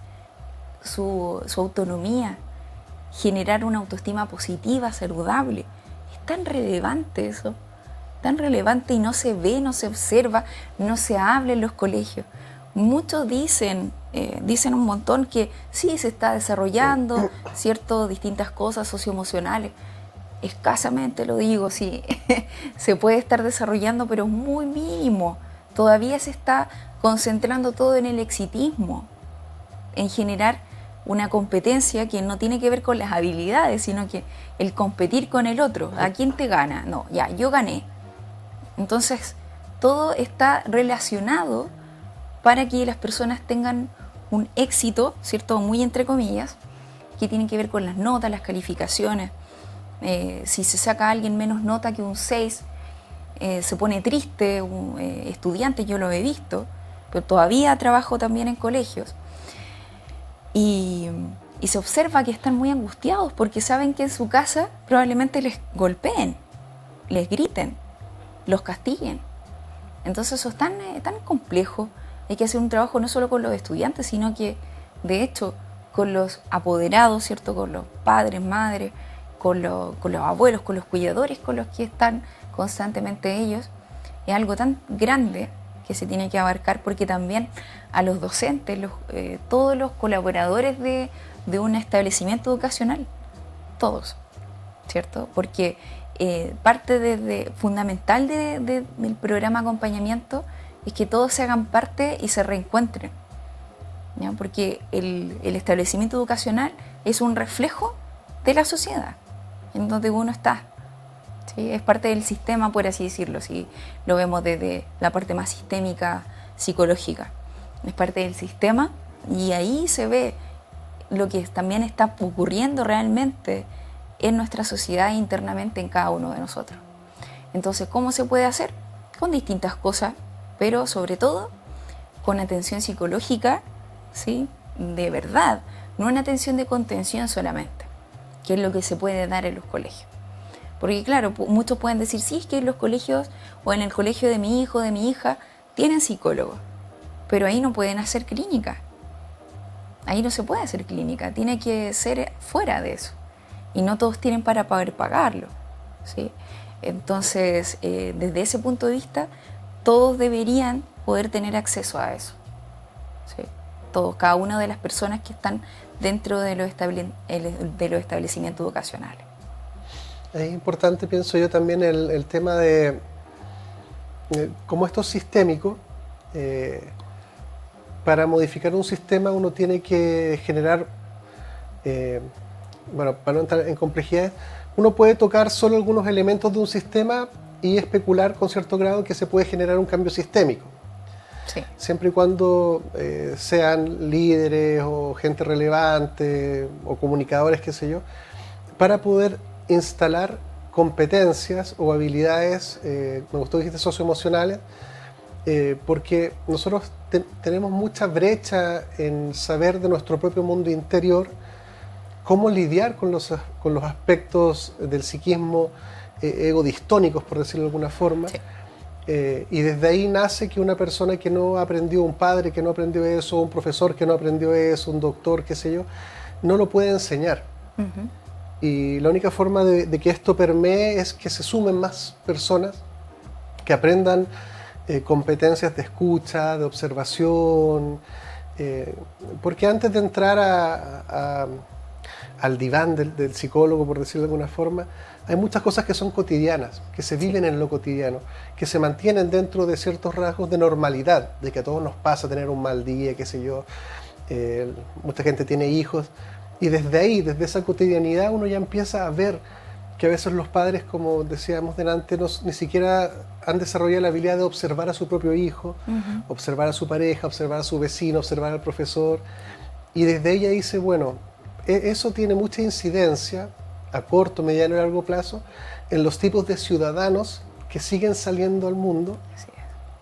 B: su autonomía, generar una autoestima positiva, saludable. Es tan relevante eso, tan relevante, y no se ve, no se observa, no se habla en los colegios. Muchos dicen un montón que sí se está desarrollando, ¿cierto?, distintas cosas socioemocionales. Escasamente lo digo, sí, se puede estar desarrollando, pero es muy mínimo. Todavía se está concentrando todo en el exitismo, en generar una competencia que no tiene que ver con las habilidades, sino que el competir con el otro. ¿A quién te gana? No, ya, yo gané. Entonces, todo está relacionado para que las personas tengan un éxito, ¿cierto?, muy entre comillas, que tiene que ver con las notas, las calificaciones. Si se saca a alguien menos nota que un 6, se pone triste, un estudiante, yo lo he visto, pero todavía trabajo también en colegios. Y se observa que están muy angustiados porque saben que en su casa probablemente les golpeen, les griten, los castiguen. Entonces eso es tan complejo. Hay que hacer un trabajo no solo con los estudiantes, sino que de hecho con los apoderados, ¿cierto?, con los padres, madres, con los abuelos, con los cuidadores, con los que están constantemente ellos. Es algo tan grande que se tiene que abarcar, porque también a los docentes, todos los colaboradores de un establecimiento educacional, todos, ¿cierto? Porque parte fundamental del programa de acompañamiento es que todos se hagan parte y se reencuentren, ¿ya? Porque el establecimiento educacional es un reflejo de la sociedad en donde uno está, ¿sí? Es parte del sistema, por así decirlo, si lo vemos desde la parte más sistémica, psicológica. Es parte del sistema, y ahí se ve lo que también está ocurriendo realmente en nuestra sociedad e internamente en cada uno de nosotros. Entonces, ¿cómo se puede hacer? Con distintas cosas, pero sobre todo con atención psicológica, ¿sí?, de verdad, no una atención de contención solamente. qué es lo que se puede dar en los colegios. Porque claro, muchos pueden decir, sí, es que en los colegios o en el colegio de mi hijo, de mi hija, tienen psicólogos, pero ahí no pueden hacer clínica. Ahí no se puede hacer clínica, tiene que ser fuera de eso. Y no todos tienen para poder pagarlo, ¿sí? Entonces, desde ese punto de vista, todos deberían poder tener acceso a eso, ¿sí? Todos, cada una de las personas que están dentro de los establecimientos educacionales.
A: Es importante, pienso yo, también el tema de cómo esto es sistémico. Para modificar un sistema uno tiene que generar, bueno, para no entrar en complejidades, uno puede tocar solo algunos elementos de un sistema y especular con cierto grado que se puede generar un cambio sistémico.
B: Sí.
A: Siempre y cuando sean líderes o gente relevante o comunicadores, qué sé yo, para poder instalar competencias o habilidades, me gustó que dijiste socioemocionales, porque nosotros tenemos mucha brecha en saber de nuestro propio mundo interior, cómo lidiar con los aspectos del psiquismo egodistónicos, por decirlo de alguna forma. Sí. Y desde ahí nace que una persona que no aprendió, un padre que no aprendió eso, un profesor que no aprendió eso, un doctor, qué sé yo, no lo puede enseñar. Uh-huh. Y la única forma de que esto permee es que se sumen más personas que aprendan competencias de escucha, de observación, porque antes de entrar al diván del psicólogo, por decirlo de alguna forma, hay muchas cosas que son cotidianas, que se viven en lo cotidiano, que se mantienen dentro de ciertos rasgos de normalidad, de que a todos nos pasa tener un mal día, qué sé yo, mucha gente tiene hijos, y desde ahí, desde esa cotidianidad, uno ya empieza a ver que a veces los padres, como decíamos delante, ni siquiera han desarrollado la habilidad de observar a su propio hijo, uh-huh. observar a su pareja, observar a su vecino, observar al profesor, y desde ella dice, bueno, eso tiene mucha incidencia a corto, mediano y largo plazo en los tipos de ciudadanos que siguen saliendo al mundo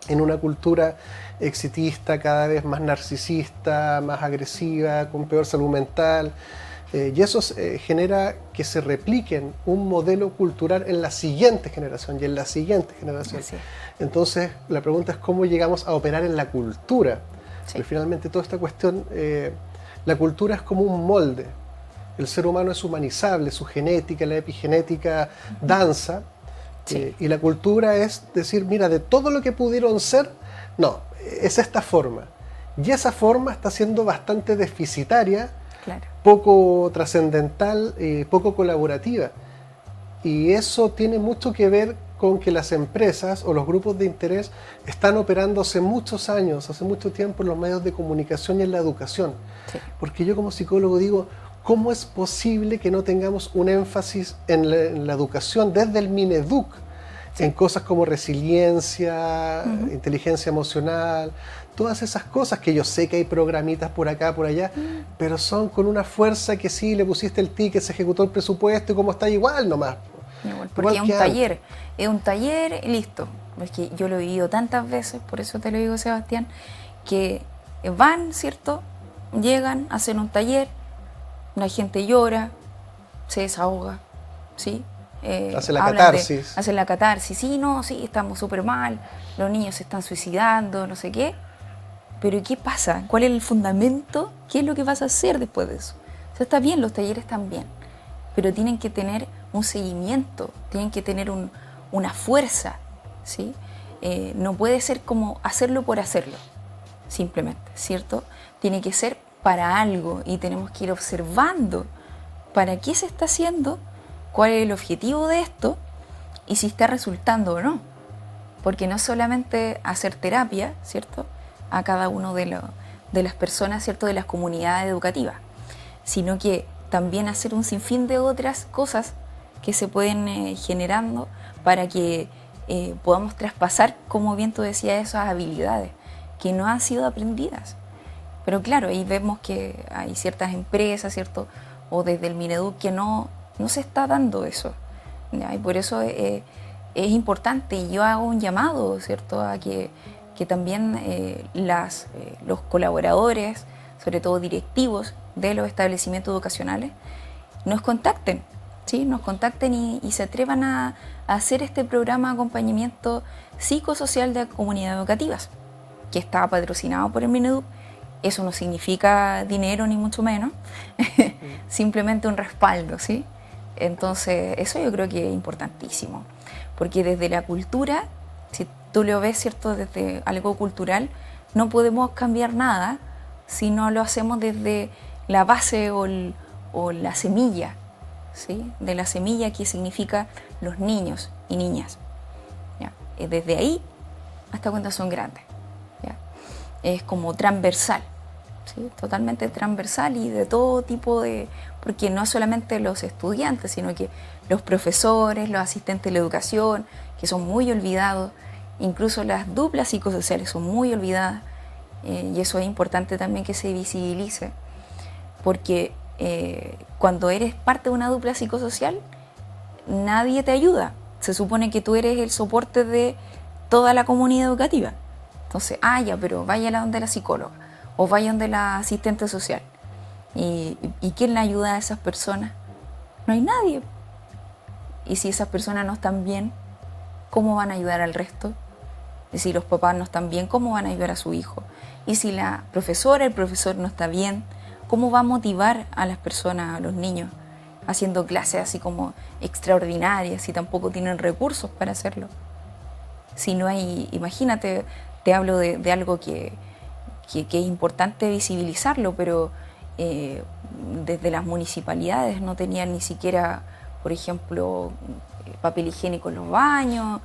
A: en una cultura exitista, cada vez más narcisista, más agresiva, con peor salud mental. Y eso genera que se repliquen un modelo cultural en la siguiente generación y en la siguiente generación. Sí. Entonces, la pregunta es cómo llegamos a operar en la cultura. Sí. Porque finalmente toda esta cuestión, la cultura es como un molde. El ser humano es humanizable, su genética, la epigenética danza. Sí. Y la cultura es decir, mira, de todo lo que pudieron ser, no, es esta forma. Y esa forma está siendo bastante deficitaria, claro, poco trascendental, poco colaborativa. Y eso tiene mucho que ver con que las empresas o los grupos de interés están operando hace muchos años, hace mucho tiempo en los medios de comunicación y en la educación. Sí. Porque yo como psicólogo digo, ¿cómo es posible que no tengamos un énfasis en la educación desde el Mineduc? Sí. En cosas como resiliencia, uh-huh, inteligencia emocional, todas esas cosas que yo sé que hay programitas por acá, por allá, uh-huh, pero son con una fuerza que sí, le pusiste el ticket, se ejecutó el presupuesto y como está igual nomás.
B: Igual, porque igual es un taller y listo. Es que yo lo he vivido tantas veces, por eso te lo digo, Sebastián, que van, ¿cierto? Llegan, hacen un taller, la gente llora, se desahoga, ¿sí?
A: Hace la catarsis.
B: Hace la catarsis, sí, no, sí, estamos súper mal, los niños se están suicidando, no sé qué. Pero ¿qué pasa? ¿Cuál es el fundamento? ¿Qué es lo que vas a hacer después de eso? O sea, está bien, los talleres están bien, pero tienen que tener un seguimiento, tienen que tener una fuerza, ¿sí? No puede ser como hacerlo por hacerlo, simplemente, ¿cierto? Tiene que ser para algo y tenemos que ir observando para qué se está haciendo, cuál es el objetivo de esto y si está resultando o no. Porque no solamente hacer terapia, ¿cierto?, a cada uno de las personas, ¿cierto?, de las comunidades educativas, sino que también hacer un sinfín de otras cosas que se pueden generando para que podamos traspasar, como bien tú decías, esas habilidades que no han sido aprendidas. Pero claro, ahí vemos que hay ciertas empresas, ¿cierto?, o desde el Mineduc que no se está dando eso, ¿ya? Y por eso es importante, y yo hago un llamado, ¿cierto?, a que también los colaboradores, sobre todo directivos de los establecimientos educacionales, nos contacten, ¿sí? Nos contacten y se atrevan a hacer este programa de acompañamiento psicosocial de comunidades educativas, que está patrocinado por el Mineduc. Eso no significa dinero ni mucho menos, simplemente un respaldo, ¿sí? Entonces, eso yo creo que es importantísimo, porque desde la cultura, si tú lo ves, ¿cierto?, desde algo cultural, no podemos cambiar nada si no lo hacemos desde la base o la semilla, ¿sí? De la semilla, que significa los niños y niñas, ¿ya? Desde ahí hasta cuando son grandes, ¿ya? Es como transversal, ¿sí? Totalmente transversal y de todo tipo de... Porque no solamente los estudiantes, sino que los profesores, los asistentes de la educación, que son muy olvidados, incluso las duplas psicosociales son muy olvidadas, y eso es importante también que se visibilice, porque cuando eres parte de una dupla psicosocial, nadie te ayuda. Se supone que tú eres el soporte de toda la comunidad educativa. Entonces, ya, pero vaya a donde la psicóloga o vaya donde la asistente social. ¿Y quién le ayuda a esas personas? No hay nadie. Y si esas personas no están bien, ¿cómo van a ayudar al resto? Y si los papás no están bien, ¿cómo van a ayudar a su hijo? Y si la profesora, el profesor no está bien, ¿cómo va a motivar a las personas, a los niños, haciendo clases así como extraordinarias si tampoco tienen recursos para hacerlo? Si no hay, imagínate, te hablo de algo que es importante visibilizarlo, pero desde las municipalidades no tenían ni siquiera, por ejemplo, papel higiénico en los baños,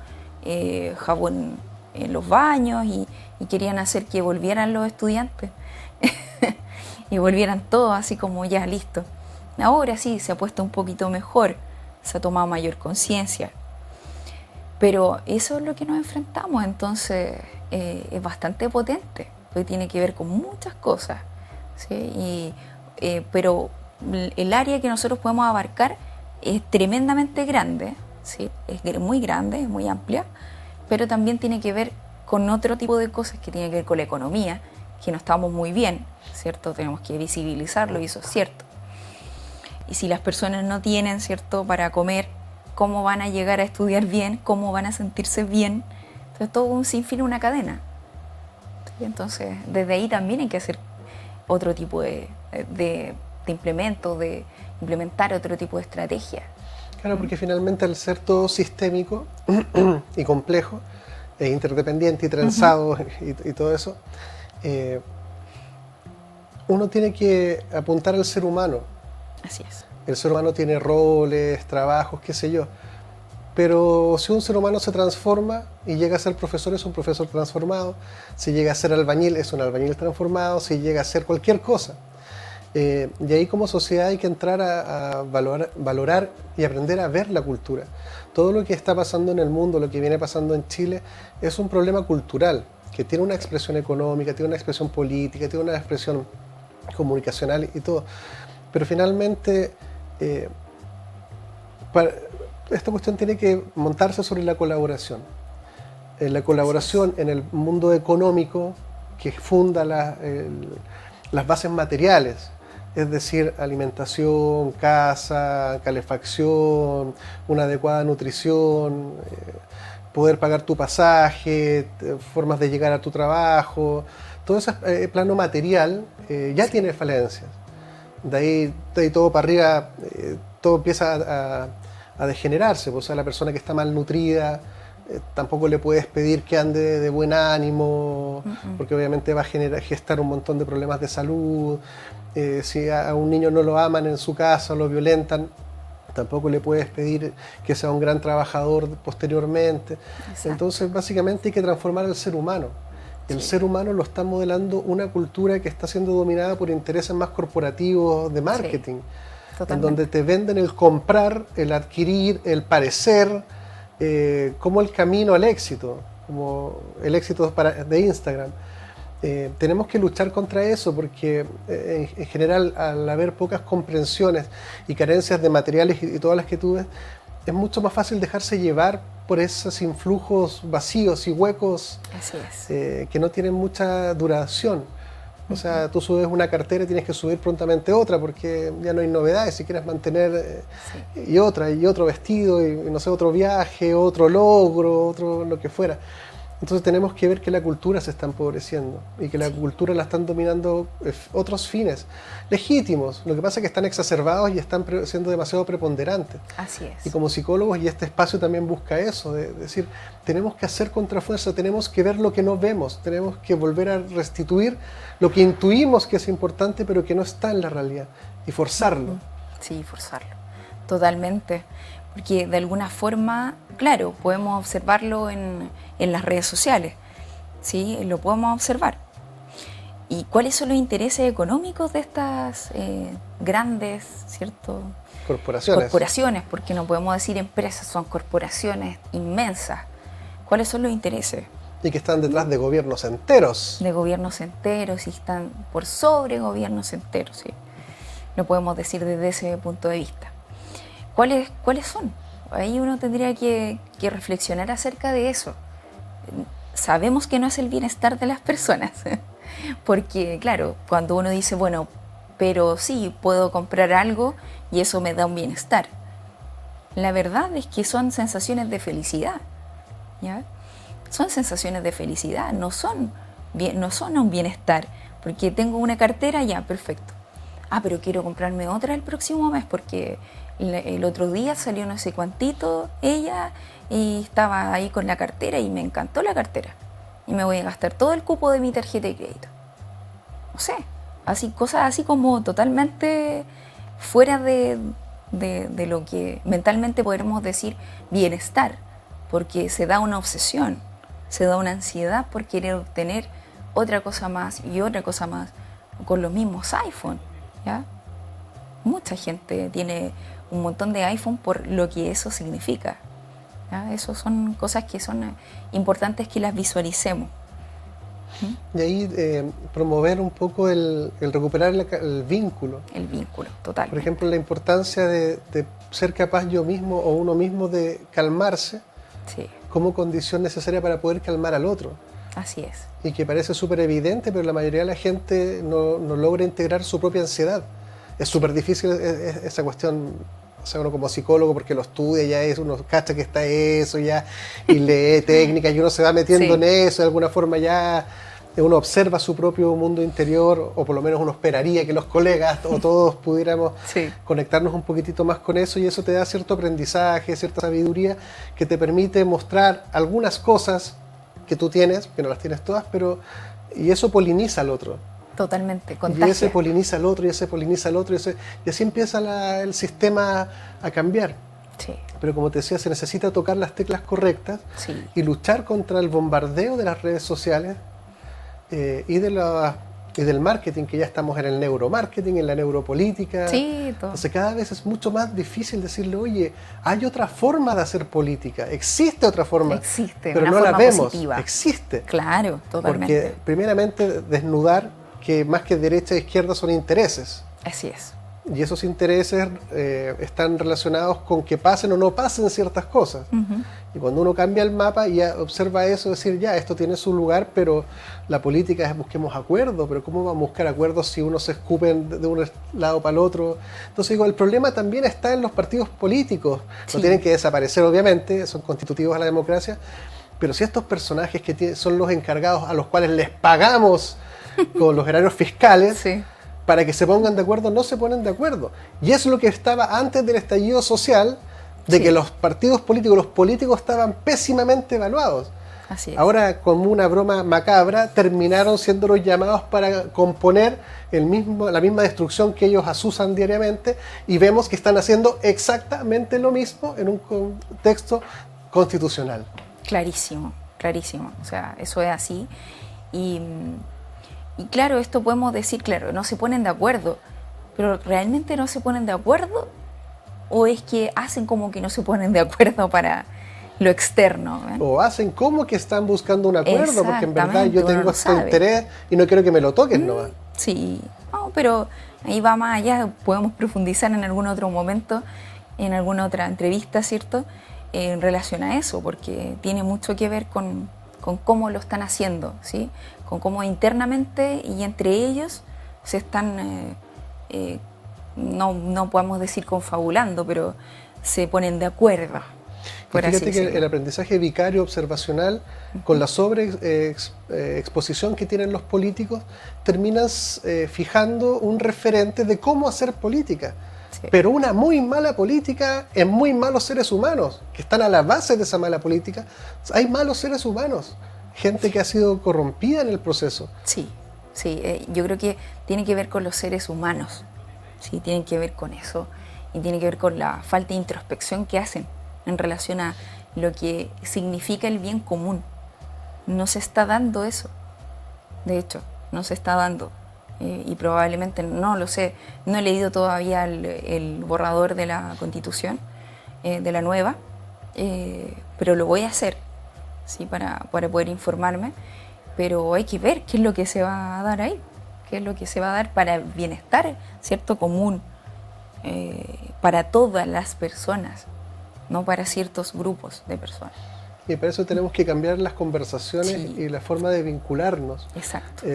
B: jabón en los baños, y querían hacer que volvieran los estudiantes y volvieran todos así como ya listo. Ahora sí se ha puesto un poquito mejor, se ha tomado mayor conciencia, pero eso es lo que nos enfrentamos. Entonces es bastante potente, porque tiene que ver con muchas cosas, ¿sí? Pero el área que nosotros podemos abarcar es tremendamente grande, ¿sí? Es muy grande, es muy amplia, pero también tiene que ver con otro tipo de cosas que tiene que ver con la economía, que no estamos muy bien, ¿cierto? Tenemos que visibilizarlo y eso es cierto. Y si las personas no tienen, ¿cierto?, para comer, ¿cómo van a llegar a estudiar bien? ¿Cómo van a sentirse bien? Entonces todo un sinfín, una cadena. ¿Sí? Entonces desde ahí también hay que hacer otro tipo de implementos, de implementar otro tipo de estrategia.
A: Claro, porque finalmente al ser todo sistémico y complejo, e interdependiente y trenzado y todo eso, uno tiene que apuntar al ser humano.
B: Así es.
A: El ser humano tiene roles, trabajos, qué sé yo. Pero si un ser humano se transforma y llega a ser profesor, es un profesor transformado. Si llega a ser albañil, es un albañil transformado. Si llega a ser cualquier cosa. Y ahí como sociedad hay que entrar a valorar y aprender a ver la cultura. Todo lo que está pasando en el mundo, lo que viene pasando en Chile, es un problema cultural, que tiene una expresión económica, tiene una expresión política, tiene una expresión comunicacional y todo. Pero finalmente esta cuestión tiene que montarse sobre la colaboración. La colaboración en el mundo económico que funda las bases materiales, es decir, alimentación, casa, calefacción, una adecuada nutrición, poder pagar tu pasaje, formas de llegar a tu trabajo, todo ese plano material ya tiene falencias. De ahí todo para arriba, todo empieza a degenerarse. O sea, la persona que está malnutrida, tampoco le puedes pedir que ande de buen ánimo, porque obviamente va a gestar un montón de problemas de salud. Si a un niño no lo aman en su casa, lo violentan, tampoco le puedes pedir que sea un gran trabajador posteriormente. Exacto. Entonces, básicamente hay que transformar al ser humano. El ser humano lo está modelando una cultura que está siendo dominada por intereses más corporativos de marketing, en donde te venden el comprar, el adquirir, el parecer, como el camino al éxito, como el éxito de Instagram. Tenemos que luchar contra eso porque en general, al haber pocas comprensiones y carencias de materiales y todas las que tú ves, es mucho más fácil dejarse llevar por esos influjos vacíos y huecos.
B: Así es.
A: Que no tienen mucha duración. O sea, tú subes una cartera y tienes que subir prontamente otra porque ya no hay novedades si quieres mantener y otro vestido y no sé, otro viaje, otro logro, otro lo que fuera. Entonces tenemos que ver que la cultura se está empobreciendo y que la cultura la están dominando otros fines legítimos. Lo que pasa es que están exacerbados y están siendo demasiado preponderantes.
B: Así es.
A: Y como psicólogos, y este espacio también busca eso, de decir, tenemos que hacer contrafuerza, tenemos que ver lo que no vemos, tenemos que volver a restituir lo que intuimos que es importante pero que no está en la realidad y forzarlo.
B: Sí, forzarlo, totalmente. Porque de alguna forma, claro, podemos observarlo en las redes sociales, ¿sí? Lo podemos observar. ¿Y cuáles son los intereses económicos de estas grandes, ¿cierto? Corporaciones, porque no podemos decir empresas, son corporaciones inmensas. ¿Cuáles son los intereses?
A: Y que están detrás de gobiernos enteros.
B: De gobiernos enteros y están por sobre gobiernos enteros, ¿sí? Lo podemos decir desde ese punto de vista. ¿Cuáles son? Ahí uno tendría que reflexionar acerca de eso. Sabemos que no es el bienestar de las personas, porque claro, cuando uno dice, bueno, pero sí, puedo comprar algo y eso me da un bienestar. La verdad es que son sensaciones de felicidad, ¿ya? Son sensaciones de felicidad, no son un bienestar, porque tengo una cartera, ya, perfecto. Pero quiero comprarme otra el próximo mes porque el otro día salió no sé cuantito ella y estaba ahí con la cartera y me encantó la cartera. Y me voy a gastar todo el cupo de mi tarjeta de crédito. No sé, cosas así como totalmente fuera de lo que mentalmente podemos decir bienestar, porque se da una obsesión, se da una ansiedad por querer obtener otra cosa más y otra cosa más con los mismos iPhone. ¿Ya? Mucha gente tiene un montón de iPhone por lo que eso significa. ¿Ya? Eso son cosas que son importantes que las visualicemos.
A: Y ahí promover un poco el recuperar el vínculo.
B: El vínculo, total.
A: Por ejemplo, la importancia de ser capaz yo mismo o uno mismo de calmarse,
B: sí,
A: como condición necesaria para poder calmar al otro.
B: Así es.
A: Y que parece súper evidente, pero la mayoría de la gente no logra integrar su propia ansiedad. Es súper difícil esa cuestión, o sea, uno como psicólogo, porque lo estudia, ya uno cacha que está eso, ya, y lee técnicas, y uno se va metiendo en eso, de alguna forma ya uno observa su propio mundo interior, o por lo menos uno esperaría que los colegas o todos pudiéramos conectarnos un poquitito más con eso, y eso te da cierto aprendizaje, cierta sabiduría, que te permite mostrar algunas cosas que tú tienes, que no las tienes todas, y eso poliniza al otro.
B: Totalmente, contagia.
A: Y ese poliniza al otro, y ese poliniza al otro, y así empieza el sistema a cambiar.
B: Sí.
A: Pero como te decía, se necesita tocar las teclas correctas y luchar contra el bombardeo de las redes sociales y del marketing, que ya estamos en el neuromarketing, en la neuropolítica.
B: Sí, todo.
A: Entonces cada vez es mucho más difícil decirle, oye, hay otra forma de hacer política, existe otra forma, pero no la vemos, positiva. Existe.
B: Claro, totalmente.
A: Porque primeramente desnudar que más que derecha e izquierda son intereses.
B: Así es.
A: Y esos intereses están relacionados con que pasen o no pasen ciertas cosas. Uh-huh. Y cuando uno cambia el mapa y observa eso, decir, ya, esto tiene su lugar, pero la política es busquemos acuerdos, pero ¿cómo vamos a buscar acuerdos si uno se escupen de un lado para el otro? Entonces digo, el problema también está en los partidos políticos. Sí. No tienen que desaparecer, obviamente, son constitutivos a la democracia, pero si estos personajes que son los encargados a los cuales les pagamos con los erarios fiscales, sí, para que se pongan de acuerdo, no se ponen de acuerdo. Y es lo que estaba antes del estallido social, de sí, que los partidos políticos, los políticos estaban pésimamente evaluados.
B: Así es.
A: Ahora, como una broma macabra, terminaron siendo los llamados para componer la misma destrucción que ellos asusan diariamente, y vemos que están haciendo exactamente lo mismo en un contexto constitucional.
B: Clarísimo, clarísimo. O sea, eso es así. Y claro, esto podemos decir, claro, no se ponen de acuerdo, pero ¿realmente no se ponen de acuerdo? ¿O es que hacen como que no se ponen de acuerdo para lo externo?
A: O hacen como que están buscando un acuerdo, porque en verdad yo tengo este interés y no quiero que me lo toquen nomás.
B: Sí, no, pero ahí va más allá, podemos profundizar en algún otro momento, en alguna otra entrevista, ¿cierto? En relación a eso, porque tiene mucho que ver con con cómo lo están haciendo, ¿sí? Con cómo internamente y entre ellos se están, no podemos decir confabulando, pero se ponen de acuerdo.
A: Fíjate que el aprendizaje vicario observacional, con la sobreexposición que tienen los políticos, terminas fijando un referente de cómo hacer política. Sí. Pero una muy mala política en muy malos seres humanos, que están a la base de esa mala política. Hay malos seres humanos, gente que ha sido corrompida en el proceso.
B: Sí, yo creo que tiene que ver con los seres humanos, sí, tiene que ver con eso, y tiene que ver con la falta de introspección que hacen en relación a lo que significa el bien común. No se está dando eso, de hecho, no se está dando. Y probablemente, no lo sé, no he leído todavía el borrador de la Constitución, de la nueva, pero lo voy a hacer, ¿sí? para poder informarme, pero hay que ver qué es lo que se va a dar ahí, qué es lo que se va a dar para el bienestar, ¿cierto?, común, para todas las personas, no para ciertos grupos de personas.
A: Y para eso tenemos que cambiar las conversaciones, sí, y la forma de vincularnos.
B: Exacto.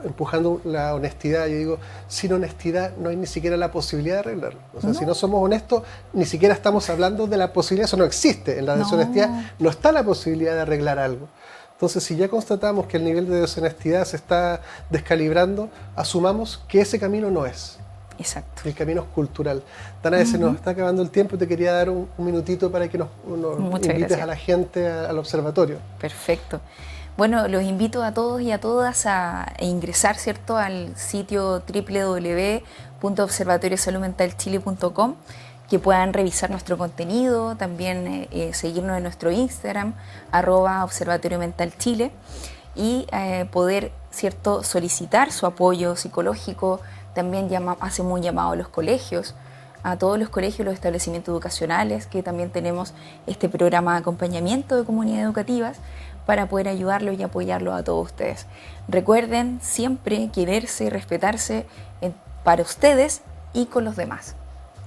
A: Empujando la honestidad. Yo digo, sin honestidad no hay ni siquiera la posibilidad de arreglarlo. O sea, no. Si no somos honestos, ni siquiera estamos hablando de la posibilidad, eso no existe. En la deshonestidad no está la posibilidad de arreglar algo. Entonces, si ya constatamos que el nivel de deshonestidad se está descalibrando, asumamos que ese camino no es.
B: Exacto.
A: El camino es cultural. Danae, se nos está acabando el tiempo y te quería dar un minutito para que nos invites a la gente al observatorio.
B: Perfecto. Bueno, los invito a todos y a todas a ingresar, ¿cierto?, al sitio www.observatoriosaludmentalchile.com, que puedan revisar nuestro contenido, también seguirnos en nuestro Instagram, @observatoriomentalchile, y poder, ¿cierto?, solicitar su apoyo psicológico. También hacemos un llamado a los colegios, a todos los colegios, los establecimientos educacionales, que también tenemos este programa de acompañamiento de comunidades educativas para poder ayudarlos y apoyarlos a todos ustedes. Recuerden siempre quererse y respetarse para ustedes y con los demás.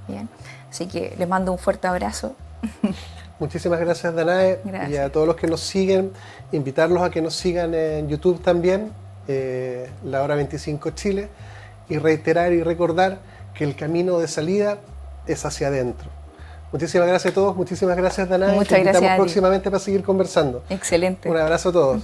B: ¿Bien? Así que les mando un fuerte abrazo.
A: Muchísimas gracias, Danae. Gracias. Y a todos los que nos siguen, invitarlos a que nos sigan en YouTube también, La Hora 25 Chile, y reiterar y recordar que el camino de salida es hacia adentro. Muchísimas gracias a todos, muchísimas gracias, Danae.
B: Muchas gracias.
A: Te invitamos próximamente para seguir conversando.
B: Excelente.
A: Un abrazo a todos.